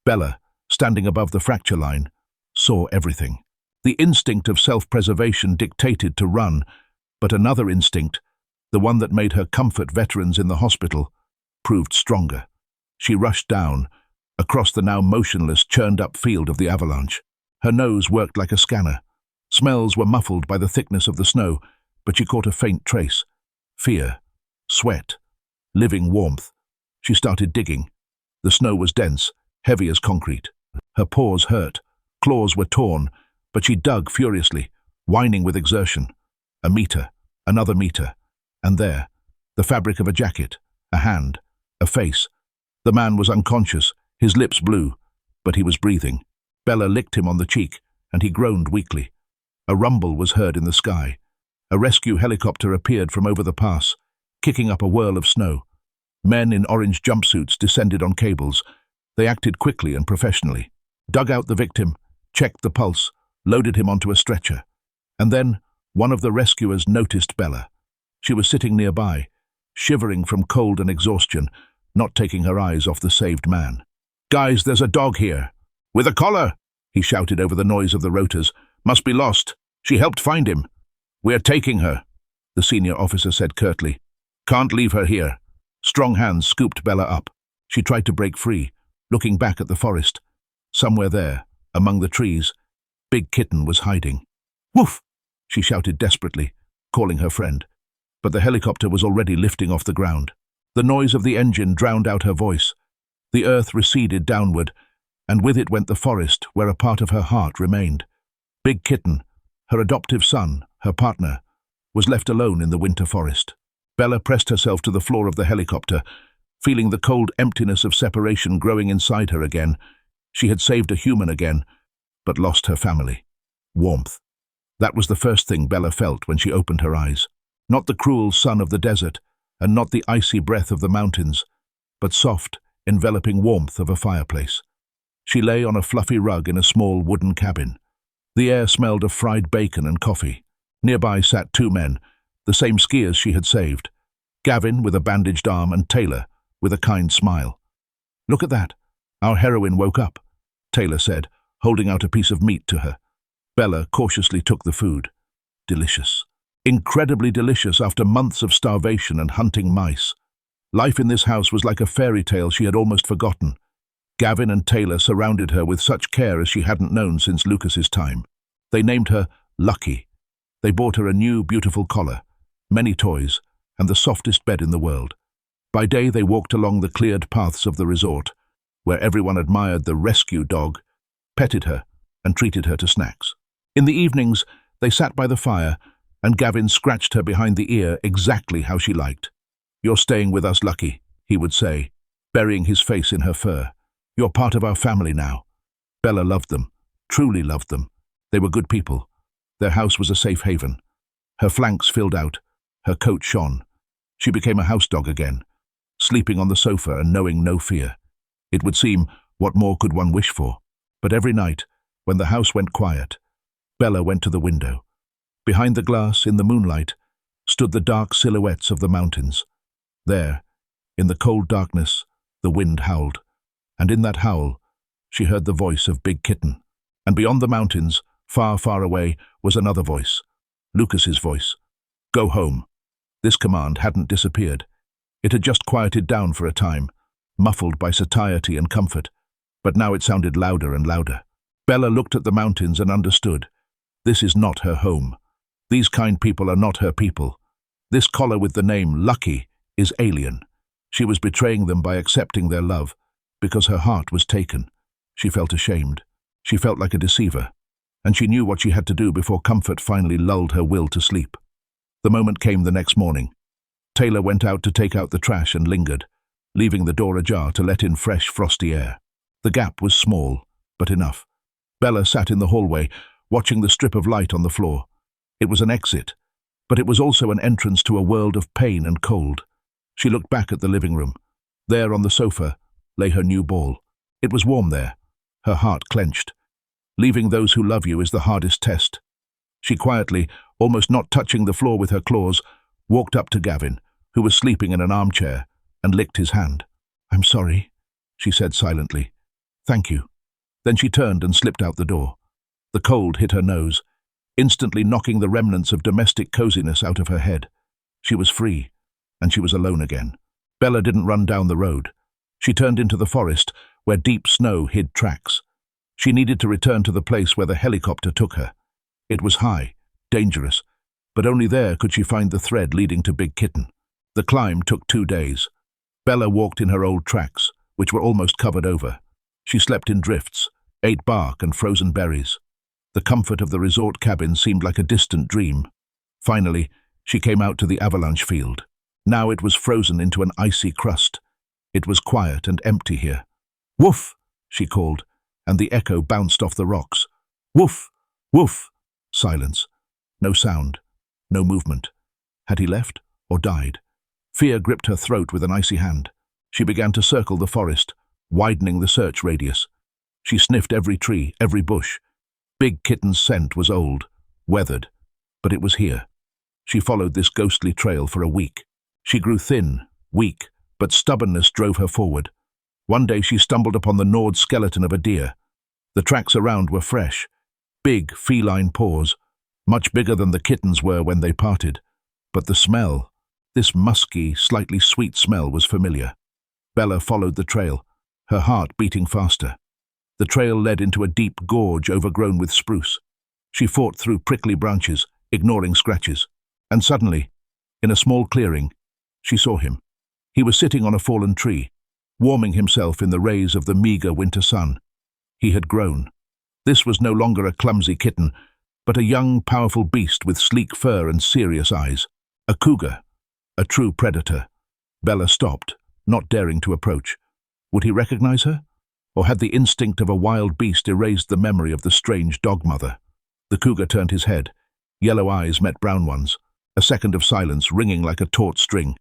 Bella, standing above the fracture line, saw everything. The instinct of self-preservation dictated to run, but another instinct, the one that made her comfort veterans in the hospital, proved stronger. She rushed down, across the now motionless, churned-up field of the avalanche. Her nose worked like a scanner. Smells were muffled by the thickness of the snow, but she caught a faint trace. Fear, sweat, living warmth. She started digging. The snow was dense, heavy as concrete. Her paws hurt, claws were torn, but she dug furiously, whining with exertion. A meter, Another meter. And there, the fabric of a jacket, a hand, a face. The man was unconscious, his lips blue, but he was breathing. Bella licked him on the cheek, and he groaned weakly. A rumble was heard in the sky. A rescue helicopter appeared from over the pass, kicking up a whirl of snow. Men in orange jumpsuits descended on cables. They acted quickly and professionally, dug out the victim, checked the pulse, loaded him onto a stretcher. And then one of the rescuers noticed Bella. She was sitting nearby, shivering from cold and exhaustion, not taking her eyes off the saved man. "Guys, there's a dog here. With a collar!" he shouted over the noise of the rotors. "Must be lost. She helped find him." "We're taking her," the senior officer said curtly. "Can't leave her here." Strong hands scooped Bella up. She tried to break free, looking back at the forest. Somewhere there, among the trees, Big Kitten was hiding. "Woof!" she shouted desperately, calling her friend. But the helicopter was already lifting off the ground. The noise of the engine drowned out her voice. The earth receded downward, and with it went the forest where a part of her heart remained. Big Kitten, her adoptive son, her partner, was left alone in the winter forest. Bella pressed herself to the floor of the helicopter, feeling the cold emptiness of separation growing inside her again. She had saved a human again, but lost her family. Warmth. That was the first thing Bella felt when she opened her eyes. Not the cruel sun of the desert, and not the icy breath of the mountains, but soft, enveloping warmth of a fireplace. She lay on a fluffy rug in a small wooden cabin. The air smelled of fried bacon and coffee. Nearby sat two men, the same skiers she had saved. Gavin with a bandaged arm and Taylor with a kind smile. "Look at that. Our heroine woke up," Taylor said, holding out a piece of meat to her. Bella cautiously took the food. Delicious. Incredibly delicious after months of starvation and hunting mice. Life in this house was like a fairy tale she had almost forgotten. Gavin and Taylor surrounded her with such care as she hadn't known since Lucas's time. They named her Lucky. They bought her a new, beautiful collar, many toys, and the softest bed in the world. By day they walked along the cleared paths of the resort, where everyone admired the rescue dog, petted her, and treated her to snacks. In the evenings, they sat by the fire, and Gavin scratched her behind the ear exactly how she liked. "You're staying with us, Lucky," he would say, burying his face in her fur. "You're part of our family now." Bella loved them, truly loved them. They were good people. Their house was a safe haven. Her flanks filled out, her coat shone. She became a house dog again, sleeping on the sofa and knowing no fear. It would seem, what more could one wish for? But every night, when the house went quiet, Bella went to the window. Behind the glass, in the moonlight, stood the dark silhouettes of the mountains. There, in the cold darkness, the wind howled. And in that howl, she heard the voice of Big Kitten. And beyond the mountains, far, far away, was another voice. Lucas's voice. "Go home." This command hadn't disappeared. It had just quieted down for a time, muffled by satiety and comfort. But now it sounded louder and louder. Bella looked at the mountains and understood. This is not her home. These kind people are not her people. This collar with the name Lucky is alien. She was betraying them by accepting their love, because her heart was taken. She felt ashamed. She felt like a deceiver. And she knew what she had to do before comfort finally lulled her will to sleep. The moment came the next morning. Taylor went out to take out the trash and lingered, leaving the door ajar to let in fresh, frosty air. The gap was small, but enough. Bella sat in the hallway, watching the strip of light on the floor. It was an exit, but it was also an entrance to a world of pain and cold. She looked back at the living room. There on the sofa lay her new ball. It was warm there. Her heart clenched. Leaving those who love you is the hardest test. She quietly, almost not touching the floor with her claws, walked up to Gavin, who was sleeping in an armchair, and licked his hand. "I'm sorry," she said silently. "Thank you." Then she turned and slipped out the door. The cold hit her nose, instantly knocking the remnants of domestic coziness out of her head. She was free, and she was alone again. Bella didn't run down the road. She turned into the forest, where deep snow hid tracks. She needed to return to the place where the helicopter took her. It was high, dangerous, but only there could she find the thread leading to Big Kitten. The climb took 2 days. Bella walked in her old tracks, which were almost covered over. She slept in drifts, ate bark and frozen berries. The comfort of the resort cabin seemed like a distant dream. Finally, She came out to the avalanche field. Now it was frozen into an icy crust. It was quiet and empty here. "Woof!" she called, and the echo bounced off the rocks. "Woof! Woof!" Silence. No sound. No movement. Had he left or died? Fear gripped her throat with an icy hand. She began to circle the forest, widening the search radius. She sniffed every tree, every bush. Big Kitten's scent was old, weathered, but it was here. She followed this ghostly trail for a week. She grew thin, weak, but stubbornness drove her forward. One day she stumbled upon the gnawed skeleton of a deer. The tracks around were fresh, big feline paws, much bigger than the kittens were when they parted. But the smell, this musky, slightly sweet smell, was familiar. Bella followed the trail, her heart beating faster. The trail led into a deep gorge overgrown with spruce. She fought through prickly branches, ignoring scratches. And suddenly, in a small clearing, she saw him. He was sitting on a fallen tree, warming himself in the rays of the meager winter sun. He had grown. This was no longer a clumsy kitten, but a young, powerful beast with sleek fur and serious eyes. A cougar, a true predator. Bella stopped, not daring to approach. Would he recognize her? Or had the instinct of a wild beast erased the memory of the strange dog-mother? The cougar turned his head. Yellow eyes met brown ones. A second of silence, ringing like a taut string.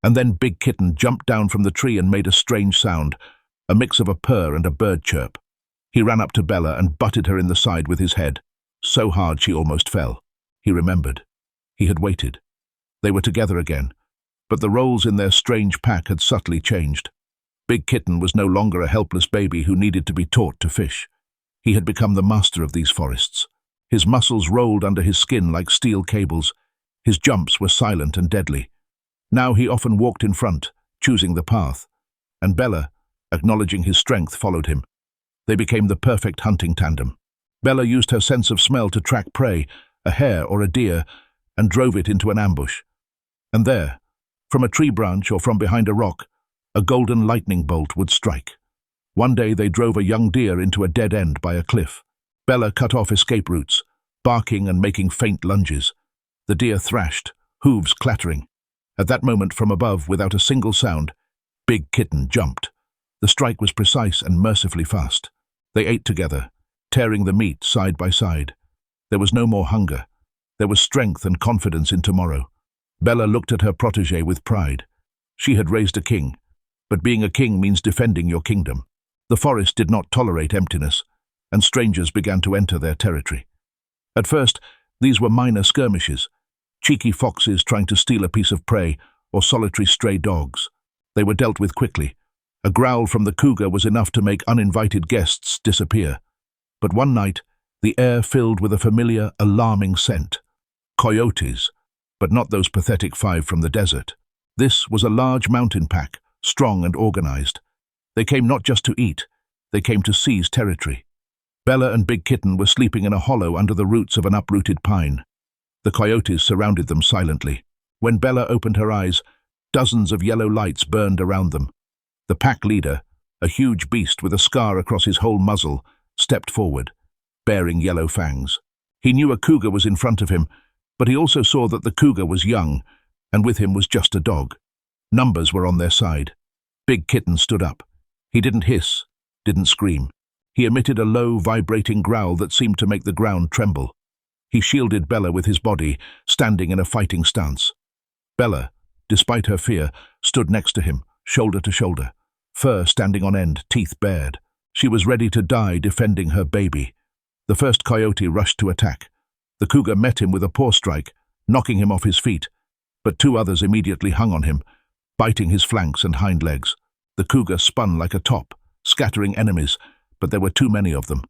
And then Big Kitten jumped down from the tree and made a strange sound, a mix of a purr and a bird chirp. He ran up to Bella and butted her in the side with his head, so hard she almost fell. He remembered. He had waited. They were together again, but the roles in their strange pack had subtly changed. Big Kitten was no longer a helpless baby who needed to be taught to fish. He had become the master of these forests. His muscles rolled under his skin like steel cables. His jumps were silent and deadly. Now he often walked in front, choosing the path, and Bella, acknowledging his strength, followed him. They became the perfect hunting tandem. Bella used her sense of smell to track prey, a hare or a deer, and drove it into an ambush. And there, from a tree branch or from behind a rock, a golden lightning bolt would strike. One day they drove a young deer into a dead end by a cliff. Bella cut off escape routes, barking and making faint lunges. The deer thrashed, hooves clattering. At that moment, from above, without a single sound, Big Kitten jumped. The strike was precise and mercifully fast. They ate together, tearing the meat side by side. There was no more hunger. There was strength and confidence in tomorrow. Bella looked at her protégé with pride. She had raised a king, but being a king means defending your kingdom. The forest did not tolerate emptiness, and strangers began to enter their territory. At first, these were minor skirmishes, cheeky foxes trying to steal a piece of prey, or solitary stray dogs. They were dealt with quickly. A growl from the cougar was enough to make uninvited guests disappear. But one night, the air filled with a familiar, alarming scent. Coyotes, but not those pathetic 5 from the desert. This was a large mountain pack, strong and organized. They came not just to eat, they came to seize territory. Bella and Big Kitten were sleeping in a hollow under the roots of an uprooted pine. The coyotes surrounded them silently. When Bella opened her eyes, dozens of yellow lights burned around them. The pack leader, a huge beast with a scar across his whole muzzle, stepped forward, bearing yellow fangs. He knew a cougar was in front of him, but he also saw that the cougar was young, and with him was just a dog. Numbers were on their side. Big Kitten stood up. He didn't hiss, didn't scream. He emitted a low, vibrating growl that seemed to make the ground tremble. He shielded Bella with his body, standing in a fighting stance. Bella, despite her fear, stood next to him, shoulder to shoulder, fur standing on end, teeth bared. She was ready to die defending her baby. The first coyote rushed to attack. The cougar met him with a paw strike, knocking him off his feet, but 2 others immediately hung on him, biting his flanks and hind legs. The cougar spun like a top, scattering enemies, but there were too many of them.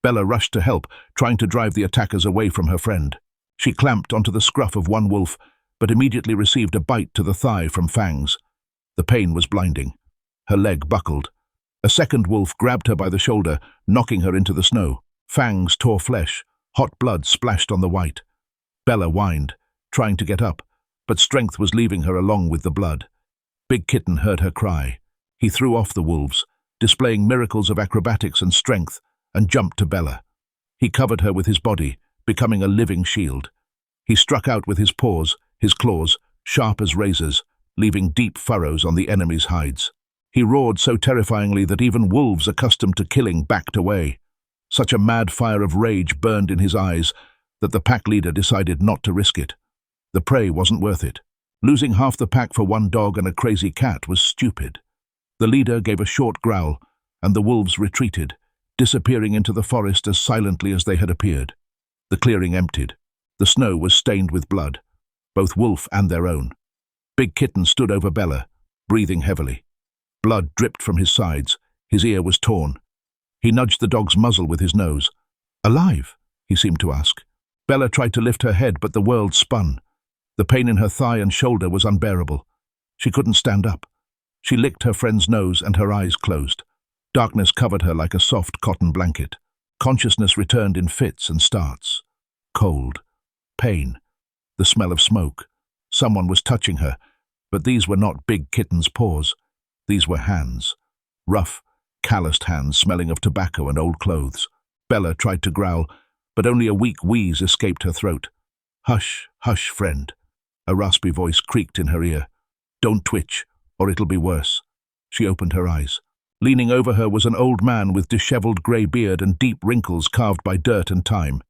Bella rushed to help, trying to drive the attackers away from her friend. She clamped onto the scruff of one wolf, but immediately received a bite to the thigh from fangs. The pain was blinding. Her leg buckled. A second wolf grabbed her by the shoulder, knocking her into the snow. Fangs tore flesh. Hot blood splashed on the white. Bella whined, trying to get up, but strength was leaving her along with the blood. Big Kitten heard her cry. He threw off the wolves, displaying miracles of acrobatics and strength, and jumped to Bella. He covered her with his body, becoming a living shield. He struck out with his paws, his claws, sharp as razors, leaving deep furrows on the enemy's hides. He roared so terrifyingly that even wolves accustomed to killing backed away. Such a mad fire of rage burned in his eyes that the pack leader decided not to risk it. The prey wasn't worth it. Losing half the pack for one dog and a crazy cat was stupid. The leader gave a short growl, and the wolves retreated, disappearing into the forest as silently as they had appeared. The clearing emptied. The snow was stained with blood, both wolf and their own. Big Kitten stood over Bella, breathing heavily. Blood dripped from his sides. His ear was torn. He nudged the dog's muzzle with his nose. "Alive?" he seemed to ask. Bella tried to lift her head, but the world spun. The pain in her thigh and shoulder was unbearable. She couldn't stand up. She licked her friend's nose and her eyes closed. Darkness covered her like a soft cotton blanket. Consciousness returned in fits and starts. Cold. Pain. The smell of smoke. Someone was touching her, but these were not Big Kitten's paws. These were hands. Rough, calloused hands smelling of tobacco and old clothes. Bella tried to growl, but only a weak wheeze escaped her throat. "Hush, hush, friend." A raspy voice creaked in her ear. "Don't twitch, or it'll be worse." She opened her eyes. Leaning over her was an old man with disheveled grey beard and deep wrinkles carved by dirt and time.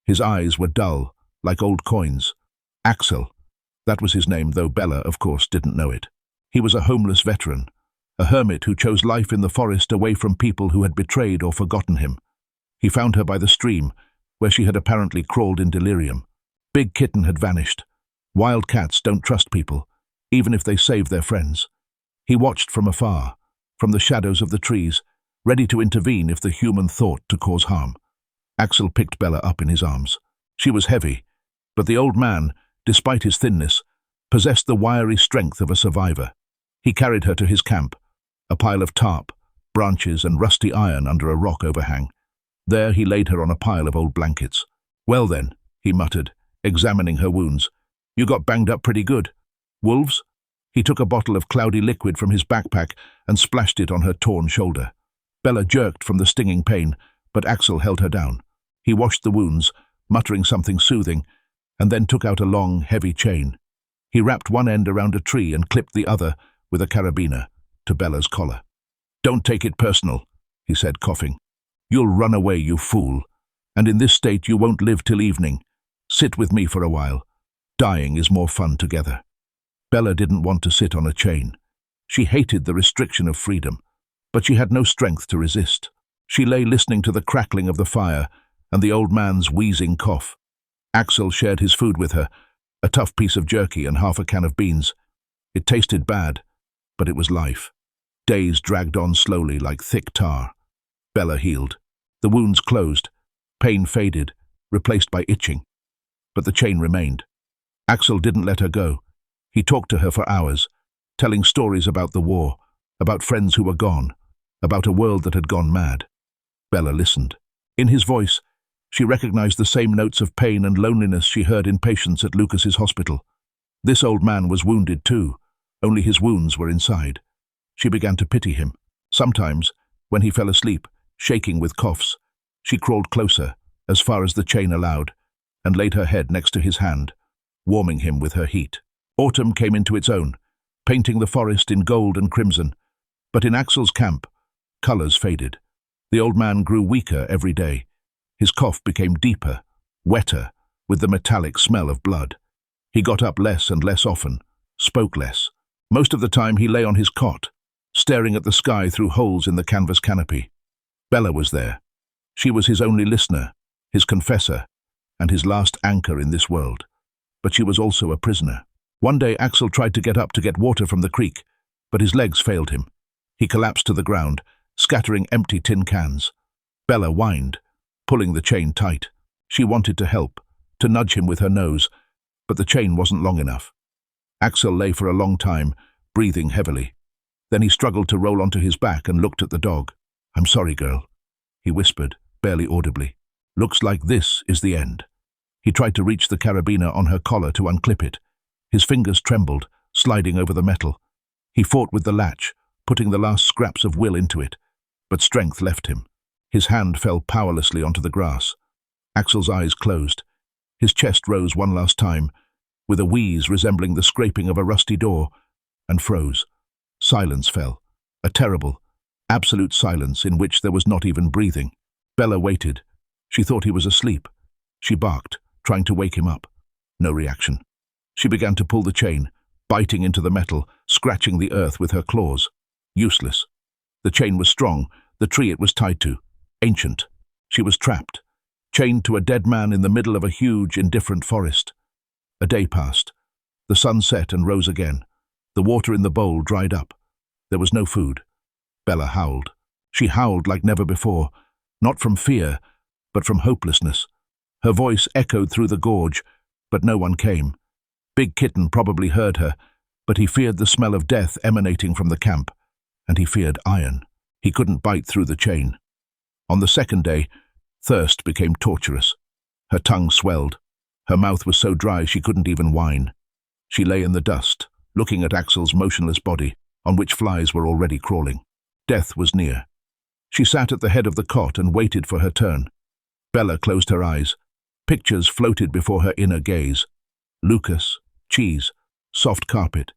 His eyes were dull, like old coins. Axel. That was his name, though Bella, of course, didn't know it. He was a homeless veteran, a hermit who chose life in the forest away from people who had betrayed or forgotten him. He found her by the stream, where she had apparently crawled in delirium. Big Kitten had vanished. Wild cats don't trust people, even if they save their friends. He watched from afar, from the shadows of the trees, ready to intervene if the human thought to cause harm. Axel picked Bella up in his arms. She was heavy, but the old man, despite his thinness, possessed the wiry strength of a survivor. He carried her to his camp, a pile of tarp, branches and rusty iron under a rock overhang. There he laid her on a pile of old blankets. "Well then," he muttered, examining her wounds, "you got banged up pretty good. Wolves?" He took a bottle of cloudy liquid from his backpack and splashed it on her torn shoulder. Bella jerked from the stinging pain, but Axel held her down. He washed the wounds, muttering something soothing, and then took out a long, heavy chain. He wrapped one end around a tree and clipped the other with a carabiner to Bella's collar. "Don't take it personal," he said, coughing. "You'll run away, you fool, and in this state you won't live till evening. Sit with me for a while. Dying is more fun together." Bella didn't want to sit on a chain. She hated the restriction of freedom, but she had no strength to resist. She lay listening to the crackling of the fire and the old man's wheezing cough. Axel shared his food with her, a tough piece of jerky and half a can of beans. It tasted bad, but it was life. Days dragged on slowly like thick tar. Bella healed. The wounds closed. Pain faded, replaced by itching. But the chain remained. Axel didn't let her go. He talked to her for hours, telling stories about the war, about friends who were gone, about a world that had gone mad. Bella listened. In his voice, she recognized the same notes of pain and loneliness she heard in patients at Lucas's hospital. This old man was wounded too, only his wounds were inside. She began to pity him. Sometimes, when he fell asleep, shaking with coughs, she crawled closer, as far as the chain allowed, and laid her head next to his hand, warming him with her heat. Autumn came into its own, painting the forest in gold and crimson, but in Axel's camp, colors faded. The old man grew weaker every day. His cough became deeper, wetter, with the metallic smell of blood. He got up less and less often, spoke less. Most of the time he lay on his cot, staring at the sky through holes in the canvas canopy. Bella was there. She was his only listener, his confessor, and his last anchor in this world. But she was also a prisoner. One day Axel tried to get up to get water from the creek, but his legs failed him. He collapsed to the ground, scattering empty tin cans. Bella whined, pulling the chain tight. She wanted to help, to nudge him with her nose, but the chain wasn't long enough. Axel lay for a long time, breathing heavily. Then he struggled to roll onto his back and looked at the dog. "I'm sorry, girl," he whispered, barely audibly. "Looks like this is the end." He tried to reach the carabiner on her collar to unclip it. His fingers trembled, sliding over the metal. He fought with the latch, putting the last scraps of will into it, but strength left him. His hand fell powerlessly onto the grass. Axel's eyes closed. His chest rose one last time, with a wheeze resembling the scraping of a rusty door, and froze. Silence fell, a terrible, absolute silence in which there was not even breathing. Bella waited. She thought he was asleep. She barked, trying to wake him up. No reaction. She began to pull the chain, biting into the metal, scratching the earth with her claws. Useless. The chain was strong, the tree it was tied to. Ancient. She was trapped, chained to a dead man in the middle of a huge, indifferent forest. A day passed. The sun set and rose again. The water in the bowl dried up. There was no food. Bella howled. She howled like never before, not from fear, but from hopelessness. Her voice echoed through the gorge, but no one came. Big Kitten probably heard her, but he feared the smell of death emanating from the camp, and he feared iron. He couldn't bite through the chain. On the second day, thirst became torturous. Her tongue swelled. Her mouth was so dry she couldn't even whine. She lay in the dust, looking at Axel's motionless body, on which flies were already crawling. Death was near. She sat at the head of the cot and waited for her turn. Bella closed her eyes. Pictures floated before her inner gaze. Lucas, cheese, soft carpet,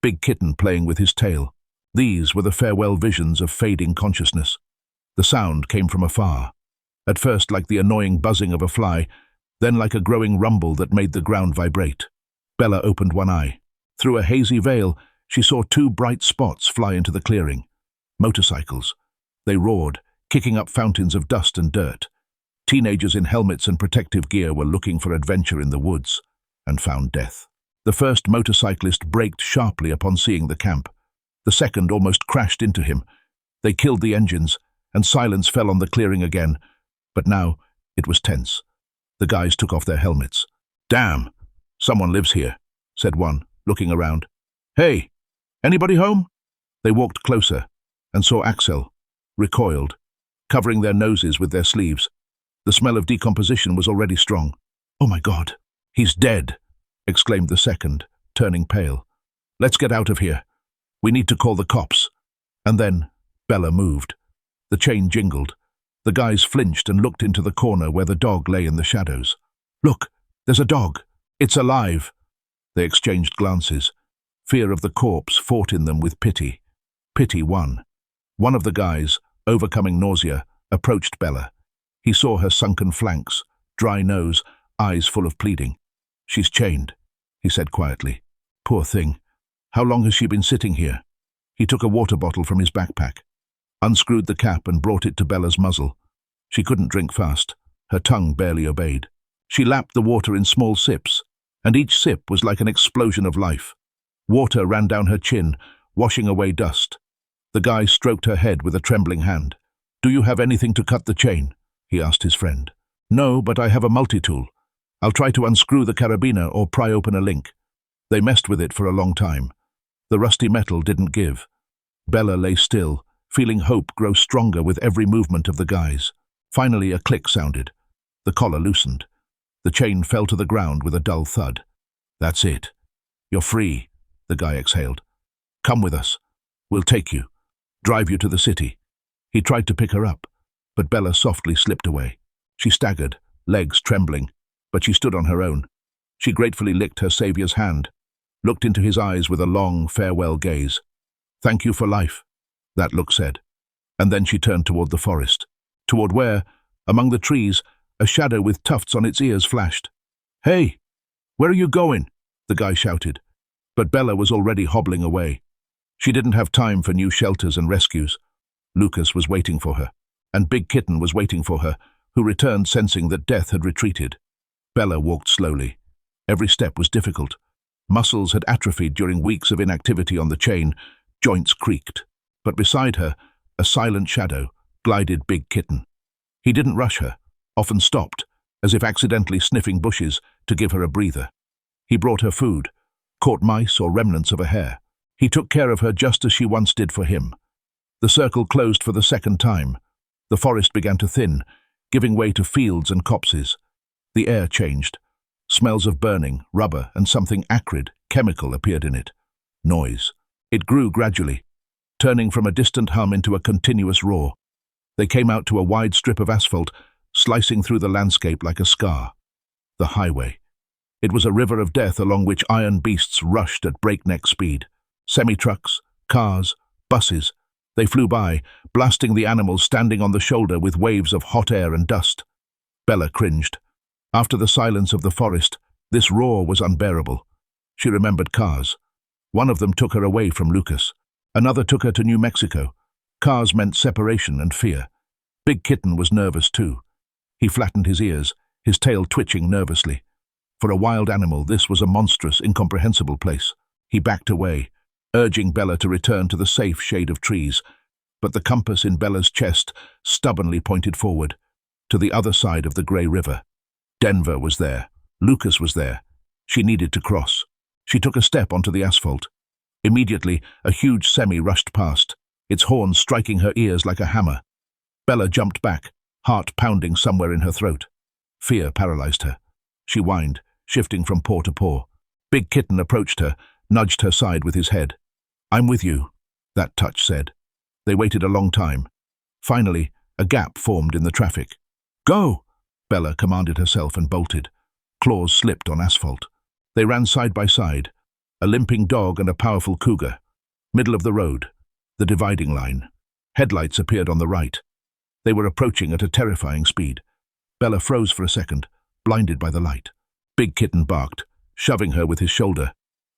Big Kitten playing with his tail. These were the farewell visions of fading consciousness. The sound came from afar, at first like the annoying buzzing of a fly, then like a growing rumble that made the ground vibrate. Bella opened one eye. Through a hazy veil, she saw two bright spots fly into the clearing. Motorcycles. They roared, kicking up fountains of dust and dirt. Teenagers in helmets and protective gear were looking for adventure in the woods, and found death. The first motorcyclist braked sharply upon seeing the camp. The second almost crashed into him. They killed the engines, and silence fell on the clearing again, but now it was tense. The guys took off their helmets. "Damn, someone lives here," said one, looking around. "Hey, anybody home?" They walked closer and saw Axel, recoiled, covering their noses with their sleeves. The smell of decomposition was already strong. "Oh my God, he's dead," exclaimed the second, turning pale. "Let's get out of here. We need to call the cops." And then Bella moved. The chain jingled. The guys flinched and looked into the corner where the dog lay in the shadows. "Look, there's a dog. It's alive." They exchanged glances. Fear of the corpse fought in them with pity. Pity won. One of the guys, overcoming nausea, approached Bella. He saw her sunken flanks, dry nose, eyes full of pleading. "She's chained," he said quietly. "Poor thing. How long has she been sitting here?" He took a water bottle from his backpack, unscrewed the cap and brought it to Bella's muzzle. She couldn't drink fast. Her tongue barely obeyed. She lapped the water in small sips, and each sip was like an explosion of life. Water ran down her chin, washing away dust. The guy stroked her head with a trembling hand. "Do you have anything to cut the chain?" he asked his friend. "No, but I have a multi-tool. I'll try to unscrew the carabiner or pry open a link." They messed with it for a long time. The rusty metal didn't give. Bella lay still, feeling hope grow stronger with every movement of the guys. Finally, a click sounded. The collar loosened. The chain fell to the ground with a dull thud. "That's it. You're free," the guy exhaled. "Come with us. We'll take you. Drive you to the city." He tried to pick her up, but Bella softly slipped away. She staggered, legs trembling, but she stood on her own. She gratefully licked her savior's hand, looked into his eyes with a long, farewell gaze. "Thank you for life," that look said. And then she turned toward the forest, toward where, among the trees, a shadow with tufts on its ears flashed. "Hey, where are you going?" the guy shouted. But Bella was already hobbling away. She didn't have time for new shelters and rescues. Lucas was waiting for her, and Big Kitten was waiting for her, who returned sensing that death had retreated. Bella walked slowly. Every step was difficult. Muscles had atrophied during weeks of inactivity on the chain. Joints creaked. But beside her, a silent shadow, glided Big Kitten. He didn't rush her, often stopped, as if accidentally sniffing bushes to give her a breather. He brought her food, caught mice or remnants of a hare. He took care of her just as she once did for him. The circle closed for the second time. The forest began to thin, giving way to fields and copses. The air changed. Smells of burning, rubber, and something acrid, chemical appeared in it. Noise. It grew gradually, turning from a distant hum into a continuous roar. They came out to a wide strip of asphalt, slicing through the landscape like a scar. The highway. It was a river of death along which iron beasts rushed at breakneck speed. Semi-trucks, cars, buses. They flew by, blasting the animals standing on the shoulder with waves of hot air and dust. Bella cringed. After the silence of the forest, this roar was unbearable. She remembered cars. One of them took her away from Lucas. Another took her to New Mexico. Cars meant separation and fear. Big Kitten was nervous too. He flattened his ears, his tail twitching nervously. For a wild animal, this was a monstrous, incomprehensible place. He backed away, urging Bella to return to the safe shade of trees. But the compass in Bella's chest stubbornly pointed forward, to the other side of the grey river. Denver was there. Lucas was there. She needed to cross. She took a step onto the asphalt. Immediately, a huge semi rushed past, its horn striking her ears like a hammer. Bella jumped back, heart pounding somewhere in her throat. Fear paralyzed her. She whined, shifting from paw to paw. Big Kitten approached her, nudged her side with his head. "I'm with you," that touch said. They waited a long time. Finally, a gap formed in the traffic. "Go!" Bella commanded herself and bolted. Claws slipped on asphalt. They ran side by side, a limping dog and a powerful cougar. Middle of the road, the dividing line. Headlights appeared on the right. They were approaching at a terrifying speed. Bella froze for a second, blinded by the light. Big Kitten barked, shoving her with his shoulder.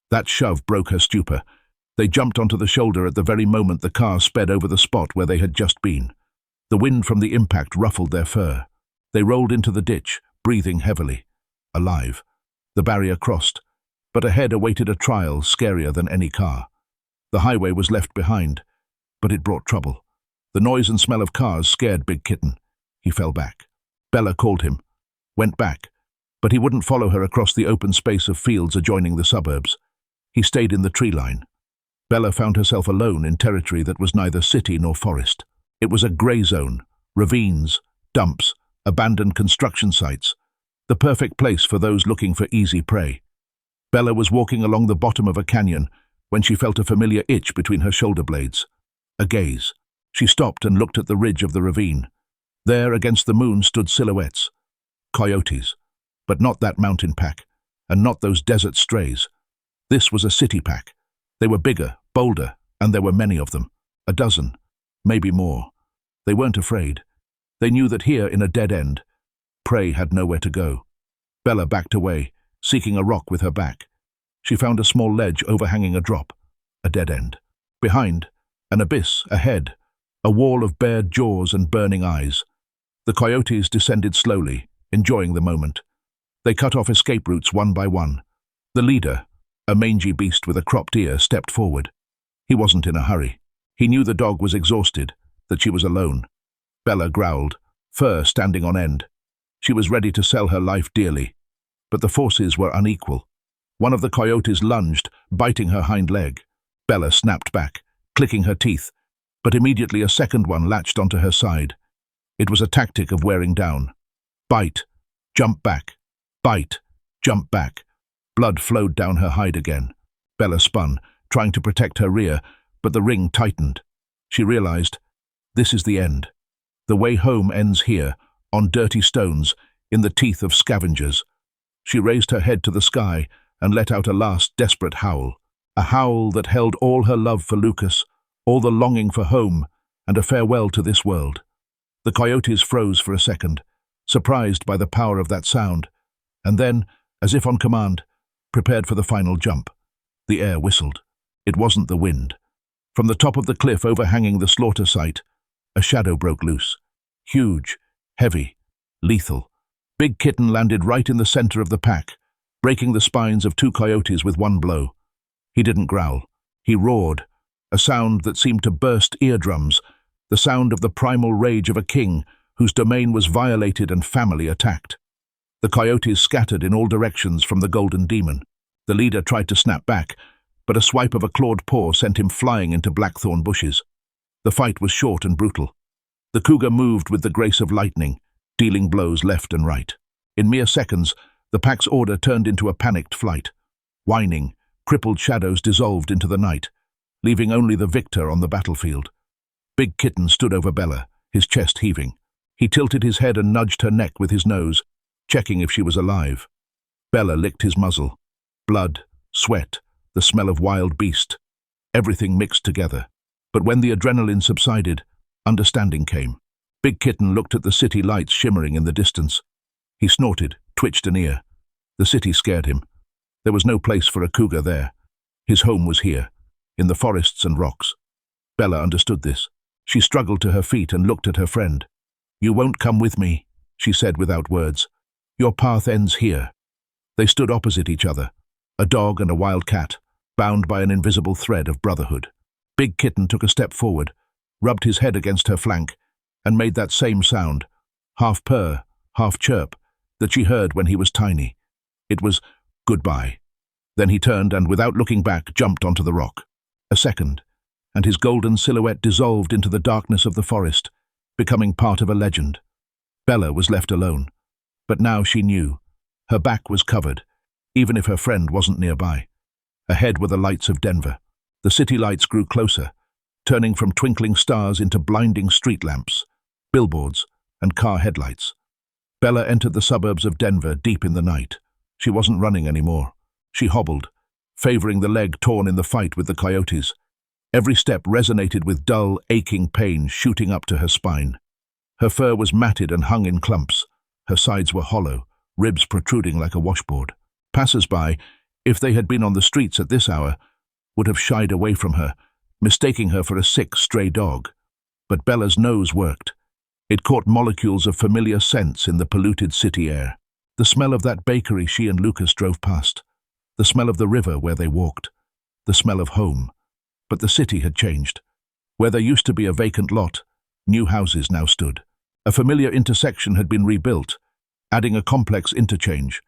That shove broke her stupor. They jumped onto the shoulder at the very moment the car sped over the spot where they had just been. The wind from the impact ruffled their fur. They rolled into the ditch, breathing heavily. Alive. The barrier crossed, but ahead awaited a trial scarier than any car. The highway was left behind, but it brought trouble. The noise and smell of cars scared Big Kitten. He fell back. Bella called him, went back, but he wouldn't follow her across the open space of fields adjoining the suburbs. He stayed in the tree line. Bella found herself alone in territory that was neither city nor forest. It was a grey zone, ravines, dumps, abandoned construction sites, the perfect place for those looking for easy prey. Bella was walking along the bottom of a canyon when she felt a familiar itch between her shoulder blades. A gaze. She stopped and looked at the ridge of the ravine. There, against the moon, stood silhouettes. Coyotes. But not that mountain pack, and not those desert strays. This was a city pack. They were bigger, bolder, and there were many of them. A dozen, maybe more. They weren't afraid. They knew that here, in a dead end, prey had nowhere to go. Bella backed away, seeking a rock with her back. She found a small ledge overhanging a drop. A dead end. Behind, an abyss, ahead, a wall of bared jaws and burning eyes. The coyotes descended slowly, enjoying the moment. They cut off escape routes one by one. The leader, a mangy beast with a cropped ear, stepped forward. He wasn't in a hurry. He knew the dog was exhausted, that she was alone. Bella growled, fur standing on end. She was ready to sell her life dearly. But the forces were unequal. One of the coyotes lunged, biting her hind leg. Bella snapped back, clicking her teeth, but immediately a second one latched onto her side. It was a tactic of wearing down. Bite, jump back, bite, jump back. Blood flowed down her hide again. Bella spun, trying to protect her rear, but the ring tightened. She realized, this is the end. The way home ends here, on dirty stones, in the teeth of scavengers. She raised her head to the sky and let out a last desperate howl, a howl that held all her love for Lucas, all the longing for home, and a farewell to this world. The coyotes froze for a second, surprised by the power of that sound, and then, as if on command, prepared for the final jump. The air whistled. It wasn't the wind. From the top of the cliff overhanging the slaughter site, a shadow broke loose. Huge, heavy, lethal. Big Kitten landed right in the center of the pack, breaking the spines of two coyotes with one blow. He didn't growl. He roared, a sound that seemed to burst eardrums, the sound of the primal rage of a king whose domain was violated and family attacked. The coyotes scattered in all directions from the golden demon. The leader tried to snap back, but a swipe of a clawed paw sent him flying into blackthorn bushes. The fight was short and brutal. The cougar moved with the grace of lightning, dealing blows left and right. In mere seconds, the pack's order turned into a panicked flight. Whining, crippled shadows dissolved into the night, leaving only the victor on the battlefield. Big Kitten stood over Bella, his chest heaving. He tilted his head and nudged her neck with his nose, checking if she was alive. Bella licked his muzzle. Blood, sweat, the smell of wild beast. Everything mixed together. But when the adrenaline subsided, understanding came. Big Kitten looked at the city lights shimmering in the distance. He snorted, twitched an ear. The city scared him. There was no place for a cougar there. His home was here, in the forests and rocks. Bella understood this. She struggled to her feet and looked at her friend. "You won't come with me," she said without words. "Your path ends here." They stood opposite each other, a dog and a wild cat, bound by an invisible thread of brotherhood. Big Kitten took a step forward, rubbed his head against her flank, and made that same sound, half purr, half chirp, that she heard when he was tiny. It was goodbye. Then he turned and, without looking back, jumped onto the rock. A second, and his golden silhouette dissolved into the darkness of the forest, becoming part of a legend. Bella was left alone. But now she knew. Her back was covered, even if her friend wasn't nearby. Ahead were the lights of Denver. The city lights grew closer, turning from twinkling stars into blinding street lamps, billboards, and car headlights. Bella entered the suburbs of Denver deep in the night. She wasn't running anymore. She hobbled, favoring the leg torn in the fight with the coyotes. Every step resonated with dull, aching pain shooting up to her spine. Her fur was matted and hung in clumps. Her sides were hollow, ribs protruding like a washboard. Passers-by, if they had been on the streets at this hour, would have shied away from her, mistaking her for a sick, stray dog. But Bella's nose worked. It caught molecules of familiar scents in the polluted city air. The smell of that bakery she and Lucas drove past. The smell of the river where they walked. The smell of home. But the city had changed. Where there used to be a vacant lot, new houses now stood. A familiar intersection had been rebuilt, adding a complex interchange.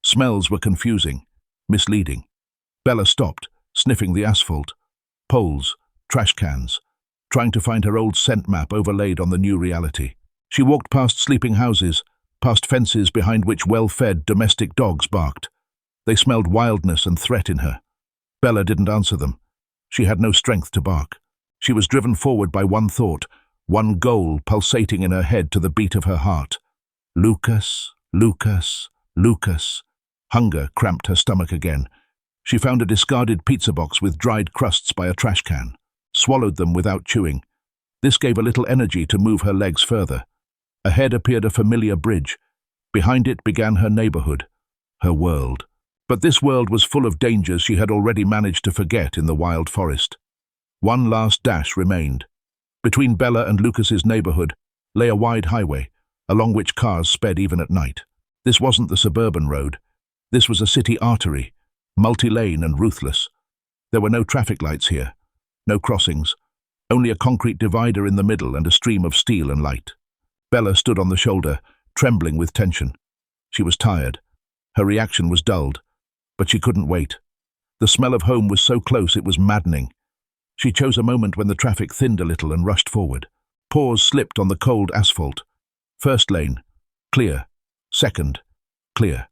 Smells were confusing, misleading. Bella stopped, sniffing the asphalt. Poles, trash cans, trying to find her old scent map overlaid on the new reality. She walked past sleeping houses, past fences behind which well-fed domestic dogs barked. They smelled wildness and threat in her. Bella didn't answer them. She had no strength to bark. She was driven forward by one thought, one goal pulsating in her head to the beat of her heart. Lucas, Lucas, Lucas. Hunger cramped her stomach again. She found a discarded pizza box with dried crusts by a trash can, swallowed them without chewing. This gave a little energy to move her legs further. Ahead appeared a familiar bridge. Behind it began her neighborhood, her world. But this world was full of dangers she had already managed to forget in the wild forest. One last dash remained. Between Bella and Lucas's neighborhood lay a wide highway, along which cars sped even at night. This wasn't the suburban road. This was a city artery, multi-lane and ruthless. There were no traffic lights here, no crossings, only a concrete divider in the middle and a stream of steel and light. Bella stood on the shoulder, trembling with tension. She was tired. Her reaction was dulled, but she couldn't wait. The smell of home was so close it was maddening. She chose a moment when the traffic thinned a little and rushed forward. Paws slipped on the cold asphalt. First lane, clear. Second, clear.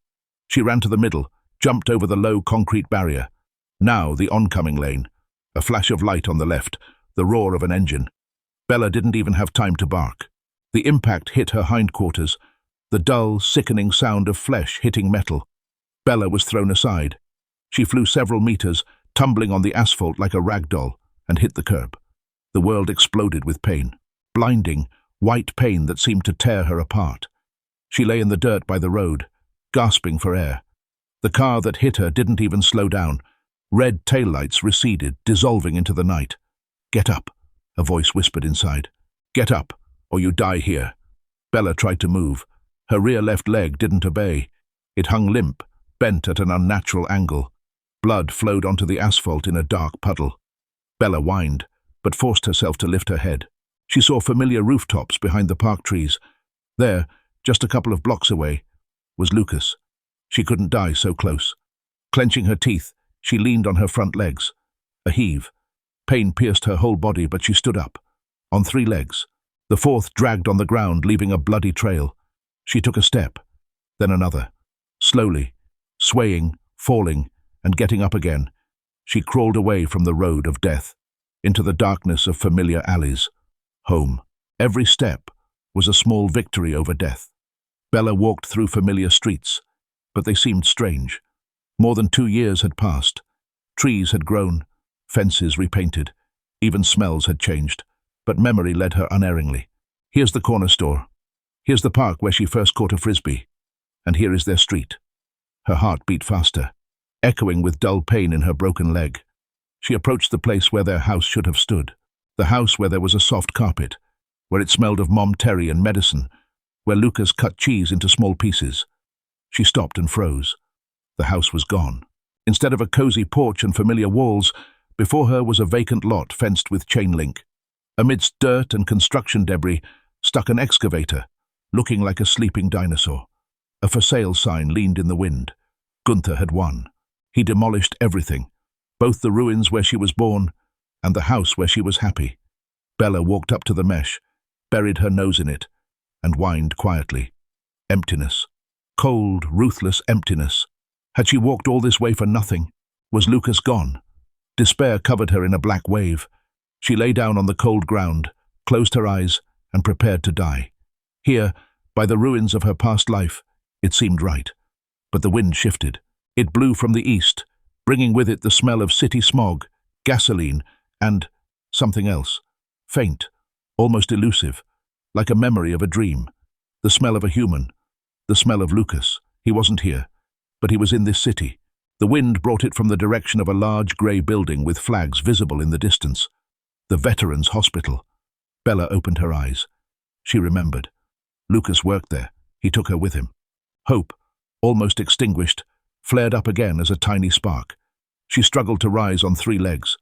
She ran to the middle, jumped over the low concrete barrier. Now the oncoming lane. A flash of light on the left, the roar of an engine. Bella didn't even have time to bark. The impact hit her hindquarters, the dull, sickening sound of flesh hitting metal. Bella was thrown aside. She flew several meters, tumbling on the asphalt like a rag doll, and hit the curb. The world exploded with pain. Blinding, white pain that seemed to tear her apart. She lay in the dirt by the road, gasping for air. The car that hit her didn't even slow down. Red taillights receded, dissolving into the night. "Get up," a voice whispered inside. "Get up, or you die here." Bella tried to move. Her rear left leg didn't obey. It hung limp, bent at an unnatural angle. Blood flowed onto the asphalt in a dark puddle. Bella whined, but forced herself to lift her head. She saw familiar rooftops behind the park trees. There, just a couple of blocks away, was Lucas. She couldn't die so close. Clenching her teeth, she leaned on her front legs. A heave. Pain pierced her whole body, but she stood up, on 3 legs. The fourth dragged on the ground, leaving a bloody trail. She took a step, then another. Slowly, swaying, falling, and getting up again, she crawled away from the road of death, into the darkness of familiar alleys. Home. Every step was a small victory over death. Bella walked through familiar streets, but they seemed strange. More than 2 years had passed. Trees had grown, fences repainted, even smells had changed, but memory led her unerringly. Here's the corner store. Here's the park where she first caught a frisbee. And here is their street. Her heart beat faster, echoing with dull pain in her broken leg. She approached the place where their house should have stood, the house where there was a soft carpet, where it smelled of Mom Terry and medicine, where Lucas cut cheese into small pieces. She stopped and froze. The house was gone. Instead of a cozy porch and familiar walls, before her was a vacant lot fenced with chain link. Amidst dirt and construction debris stuck an excavator, looking like a sleeping dinosaur. A for sale sign leaned in the wind. Gunther had won. He demolished everything, both the ruins where she was born and the house where she was happy. Bella walked up to the mesh, buried her nose in it, and whined quietly. Emptiness. Cold, ruthless emptiness. Had she walked all this way for nothing? Was Lucas gone? Despair covered her in a black wave. She lay down on the cold ground, closed her eyes, and prepared to die. Here, by the ruins of her past life, it seemed right. But the wind shifted. It blew from the east, bringing with it the smell of city smog, gasoline, and something else. Faint, almost elusive, like a memory of a dream. The smell of a human. The smell of Lucas. He wasn't here, but he was in this city. The wind brought it from the direction of a large grey building with flags visible in the distance. The Veterans Hospital. Bella opened her eyes. She remembered. Lucas worked there. He took her with him. Hope, almost extinguished, flared up again as a tiny spark. She struggled to rise on 3 legs.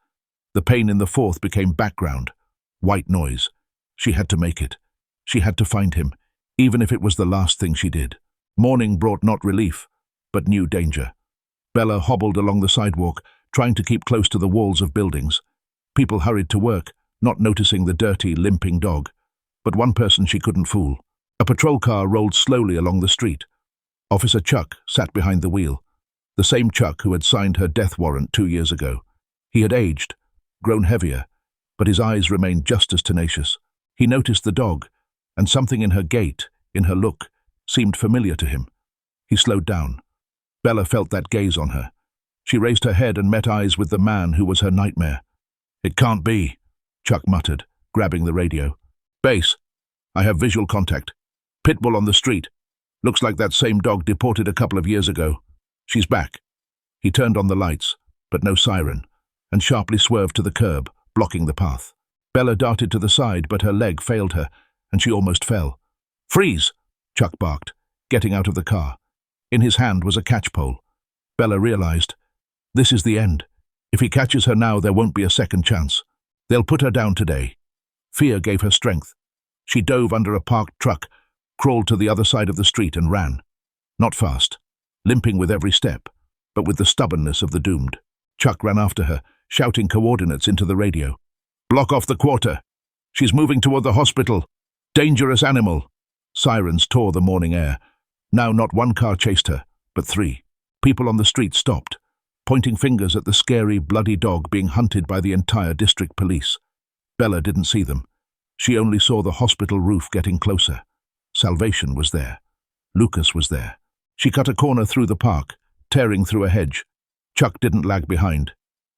The pain in the 4th became background. White noise. She had to make it. She had to find him, even if it was the last thing she did. Morning brought not relief, but new danger. Bella hobbled along the sidewalk, trying to keep close to the walls of buildings. People hurried to work, not noticing the dirty, limping dog. But one person she couldn't fool. A patrol car rolled slowly along the street. Officer Chuck sat behind the wheel. The same Chuck who had signed her death warrant 2 years ago. He had aged, grown heavier, but his eyes remained just as tenacious. He noticed the dog, and something in her gait, in her look, seemed familiar to him. He slowed down. Bella felt that gaze on her. She raised her head and met eyes with the man who was her nightmare. "It can't be," Chuck muttered, grabbing the radio. "Base, I have visual contact. Pitbull on the street. Looks like that same dog deported a couple of years ago. She's back." He turned on the lights, but no siren, and sharply swerved to the curb, blocking the path. Bella darted to the side, but her leg failed her, and she almost fell. "Freeze!" Chuck barked, getting out of the car. In his hand was a catchpole. Bella realized, this is the end. If he catches her now, there won't be a second chance. They'll put her down today. Fear gave her strength. She dove under a parked truck, crawled to the other side of the street and ran. Not fast, limping with every step, but with the stubbornness of the doomed. Chuck ran after her, shouting coordinates into the radio. "Block off the quarter. She's moving toward the hospital. Dangerous animal." Sirens tore the morning air. Now not one car chased her, but 3. People on the street stopped, pointing fingers at the scary, bloody dog being hunted by the entire district police. Bella didn't see them. She only saw the hospital roof getting closer. Salvation was there. Lucas was there. She cut a corner through the park, tearing through a hedge. Chuck didn't lag behind.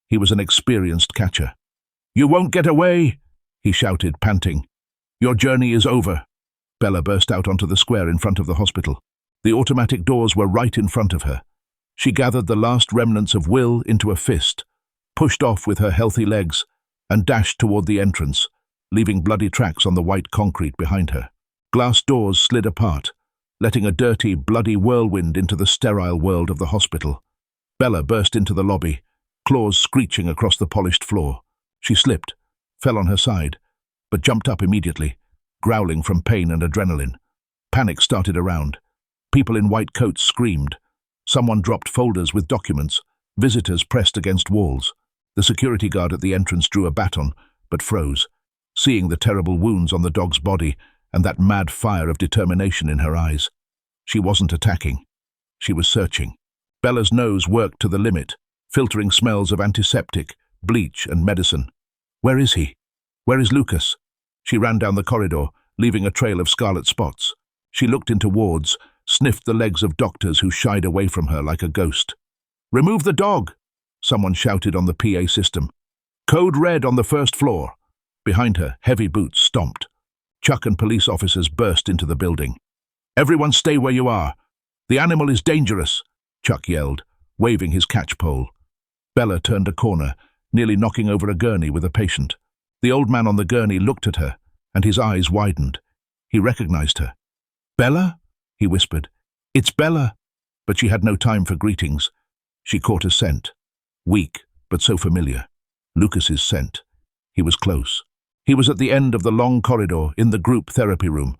He was an experienced catcher. "You won't get away!" he shouted, panting. "Your journey is over." Bella burst out onto the square in front of the hospital. The automatic doors were right in front of her. She gathered the last remnants of will into a fist, pushed off with her healthy legs, and dashed toward the entrance, leaving bloody tracks on the white concrete behind her. Glass doors slid apart, letting a dirty, bloody whirlwind into the sterile world of the hospital. Bella burst into the lobby, claws screeching across the polished floor. She slipped, fell on her side, but jumped up immediately, growling from pain and adrenaline. Panic started around. People in white coats screamed. Someone dropped folders with documents. Visitors pressed against walls. The security guard at the entrance drew a baton, but froze, seeing the terrible wounds on the dog's body and that mad fire of determination in her eyes. She wasn't attacking. She was searching. Bella's nose worked to the limit, filtering smells of antiseptic, bleach, and medicine. Where is he? Where is Lucas? She ran down the corridor, leaving a trail of scarlet spots. She looked into wards, sniffed the legs of doctors who shied away from her like a ghost. "Remove the dog!" someone shouted on the PA system. "Code red on the first floor." Behind her, heavy boots stomped. Chuck and police officers burst into the building. "Everyone stay where you are. The animal is dangerous," Chuck yelled, waving his catch pole. Bella turned a corner, nearly knocking over a gurney with a patient. The old man on the gurney looked at her, and his eyes widened. He recognized her. "Bella?" he whispered. "It's Bella." But she had no time for greetings. She caught a scent. Weak, but so familiar. Lucas's scent. He was close. He was at the end of the long corridor, in the group therapy room.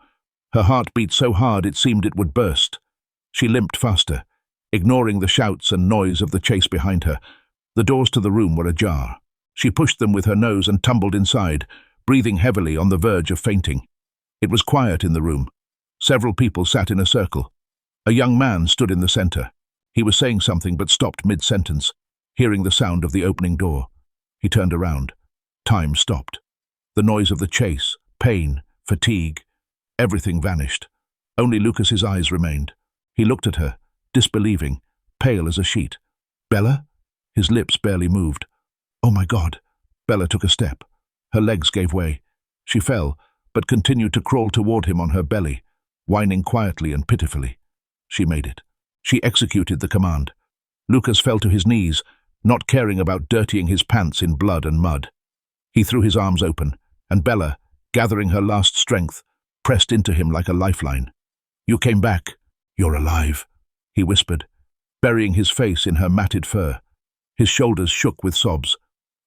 Her heart beat so hard it seemed it would burst. She limped faster, ignoring the shouts and noise of the chase behind her. The doors to the room were ajar. She pushed them with her nose and tumbled inside, breathing heavily on the verge of fainting. It was quiet in the room. Several people sat in a circle. A young man stood in the center. He was saying something but stopped mid-sentence, hearing the sound of the opening door. He turned around. Time stopped. The noise of the chase, pain, fatigue, everything vanished. Only Lucas's eyes remained. He looked at her, disbelieving, pale as a sheet. "Bella?" His lips barely moved. "Oh my God." Bella took a step. Her legs gave way. She fell, but continued to crawl toward him on her belly, whining quietly and pitifully. She made it. She executed the command. Lucas fell to his knees, not caring about dirtying his pants in blood and mud. He threw his arms open, and Bella, gathering her last strength, pressed into him like a lifeline. "You came back. You're alive," he whispered, burying his face in her matted fur. His shoulders shook with sobs.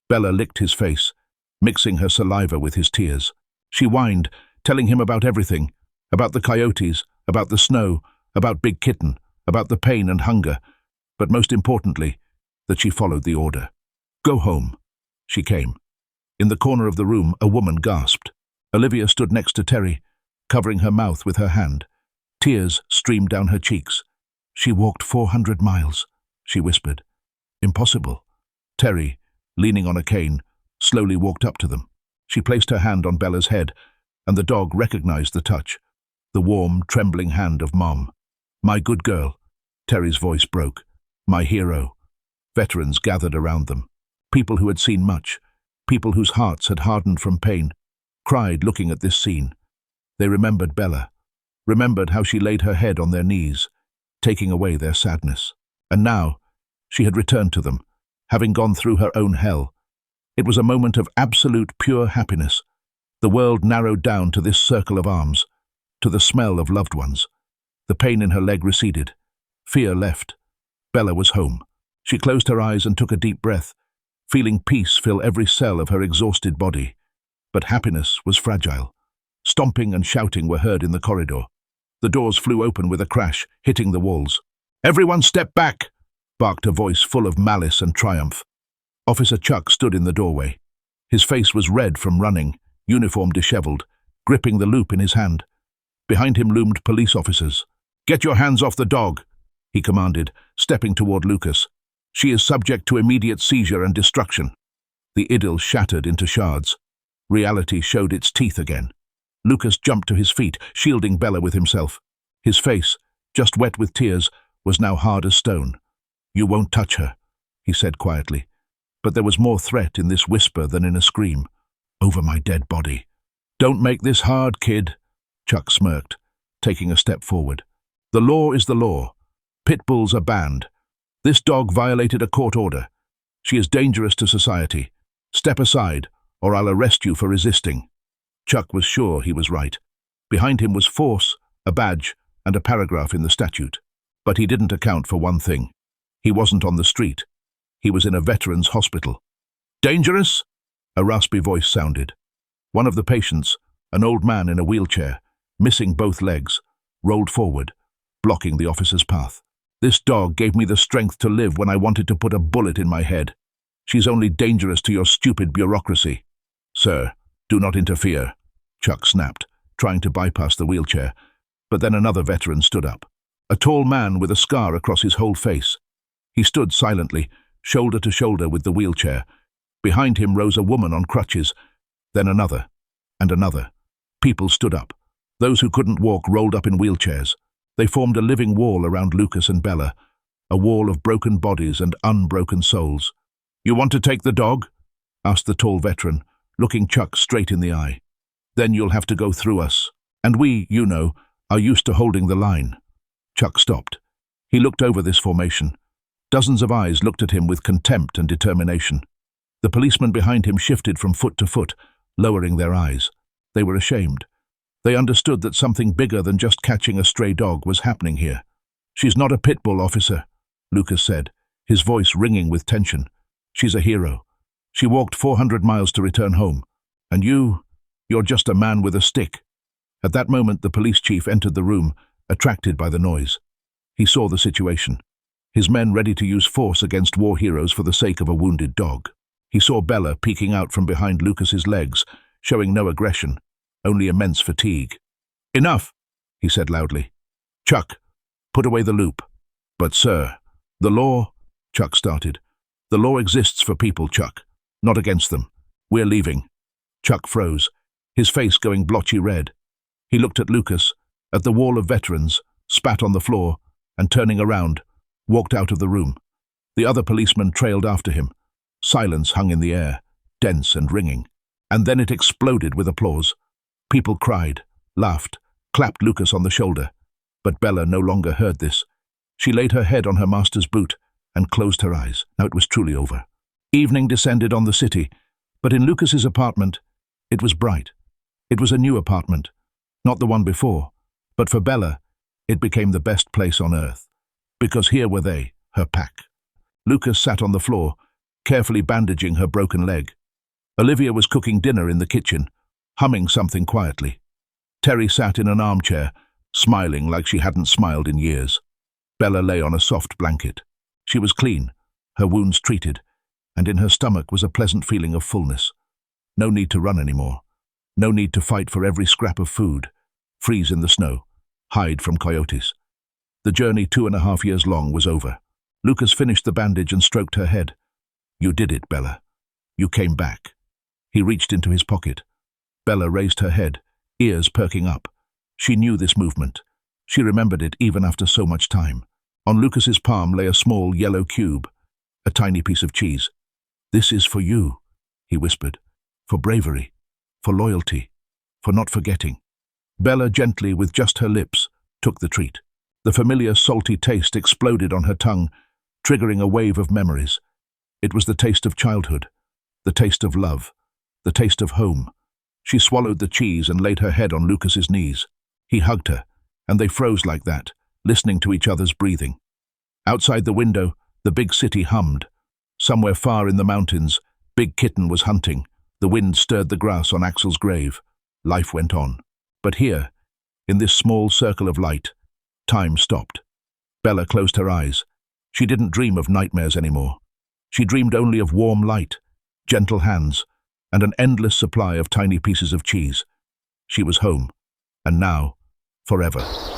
Bella licked his face, mixing her saliva with his tears. She whined, telling him about everything, about the coyotes, about the snow, about Big Kitten, about the pain and hunger, but most importantly, that she followed the order. "Go home." She came. In the corner of the room, a woman gasped. Olivia stood next to Terry, covering her mouth with her hand. Tears streamed down her cheeks. "She walked 400 miles, she whispered. "Impossible." Terry, leaning on a cane, slowly walked up to them. She placed her hand on Bella's head, and the dog recognized the touch, the warm, trembling hand of Mom. "My good girl," Terry's voice broke. "My hero." Veterans gathered around them. People who had seen much, people whose hearts had hardened from pain, cried looking at this scene. They remembered Bella, remembered how she laid her head on their knees, taking away their sadness. And now, she had returned to them, having gone through her own hell. It was a moment of absolute pure happiness. The world narrowed down to this circle of arms, to the smell of loved ones. The pain in her leg receded. Fear left. Bella was home. She closed her eyes and took a deep breath, feeling peace fill every cell of her exhausted body. But happiness was fragile. Stomping and shouting were heard in the corridor. The doors flew open with a crash, hitting the walls. "Everyone step back!" barked a voice full of malice and triumph. Officer Chuck stood in the doorway. His face was red from running, uniform disheveled, gripping the loop in his hand. Behind him loomed police officers. "Get your hands off the dog," he commanded, stepping toward Lucas. "She is subject to immediate seizure and destruction." The idyll shattered into shards. Reality showed its teeth again. Lucas jumped to his feet, shielding Bella with himself. His face, just wet with tears, was now hard as stone. "You won't touch her," he said quietly. But there was more threat in this whisper than in a scream. "Over my dead body." "Don't make this hard, kid," Chuck smirked, taking a step forward. "The law is the law. Pit bulls are banned. This dog violated a court order. She is dangerous to society. Step aside, or I'll arrest you for resisting." Chuck was sure he was right. Behind him was force, a badge, and a paragraph in the statute. But he didn't account for one thing. He wasn't on the street. He was in a veterans' hospital. "Dangerous?" a raspy voice sounded. One of the patients, an old man in a wheelchair, missing both legs, rolled forward, blocking the officer's path. "This dog gave me the strength to live when I wanted to put a bullet in my head. She's only dangerous to your stupid bureaucracy." "Sir, do not interfere," Chuck snapped, trying to bypass the wheelchair. But then another veteran stood up. A tall man with a scar across his whole face. He stood silently, shoulder to shoulder with the wheelchair. Behind him rose a woman on crutches, then another, and another. People stood up. Those who couldn't walk rolled up in wheelchairs. They formed a living wall around Lucas and Bella, a wall of broken bodies and unbroken souls. "You want to take the dog?" asked the tall veteran, looking Chuck straight in the eye. "Then you'll have to go through us. And we, you know, are used to holding the line." Chuck stopped. He looked over this formation. Dozens of eyes looked at him with contempt and determination. The policemen behind him shifted from foot to foot, lowering their eyes. They were ashamed. They understood that something bigger than just catching a stray dog was happening here. "She's not a pit bull, officer," Lucas said, his voice ringing with tension. "She's a hero. She walked 400 miles to return home. And you're just a man with a stick." At that moment, the police chief entered the room, attracted by the noise. He saw the situation. His men ready to use force against war heroes for the sake of a wounded dog. He saw Bella peeking out from behind Lucas's legs, showing no aggression, only immense fatigue. "Enough," he said loudly. "Chuck, put away the loop." "But sir, the law—" Chuck started. "The law exists for people, Chuck, not against them. We're leaving." Chuck froze, his face going blotchy red. He looked at Lucas, at the wall of veterans, spat on the floor, and turning around, walked out of the room. The other policeman trailed after him. Silence hung in the air, dense and ringing. And then it exploded with applause. People cried, laughed, clapped Lucas on the shoulder. But Bella no longer heard this. She laid her head on her master's boot and closed her eyes. Now it was truly over. Evening descended on the city, but in Lucas's apartment, it was bright. It was a new apartment, not the one before, but for Bella, it became the best place on earth. Because here were they, her pack. Lucas sat on the floor, carefully bandaging her broken leg. Olivia was cooking dinner in the kitchen, humming something quietly. Terry sat in an armchair, smiling like she hadn't smiled in years. Bella lay on a soft blanket. She was clean, her wounds treated, and in her stomach was a pleasant feeling of fullness. No need to run anymore. No need to fight for every scrap of food, freeze in the snow, hide from coyotes. The journey 2.5 years long was over. Lucas finished the bandage and stroked her head. "You did it, Bella. You came back." He reached into his pocket. Bella raised her head, ears perking up. She knew this movement. She remembered it even after so much time. On Lucas's palm lay a small yellow cube, a tiny piece of cheese. "This is for you," he whispered. "For bravery, for loyalty, for not forgetting." Bella gently, with just her lips, took the treat. The familiar salty taste exploded on her tongue, triggering a wave of memories. It was the taste of childhood, the taste of love, the taste of home. She swallowed the cheese and laid her head on Lucas's knees. He hugged her, and they froze like that, listening to each other's breathing. Outside the window, the big city hummed. Somewhere far in the mountains, Big Kitten was hunting. The wind stirred the grass on Axel's grave. Life went on. But here, in this small circle of light, time stopped. Bella closed her eyes. She didn't dream of nightmares anymore. She dreamed only of warm light, gentle hands, and an endless supply of tiny pieces of cheese. She was home, and now, forever.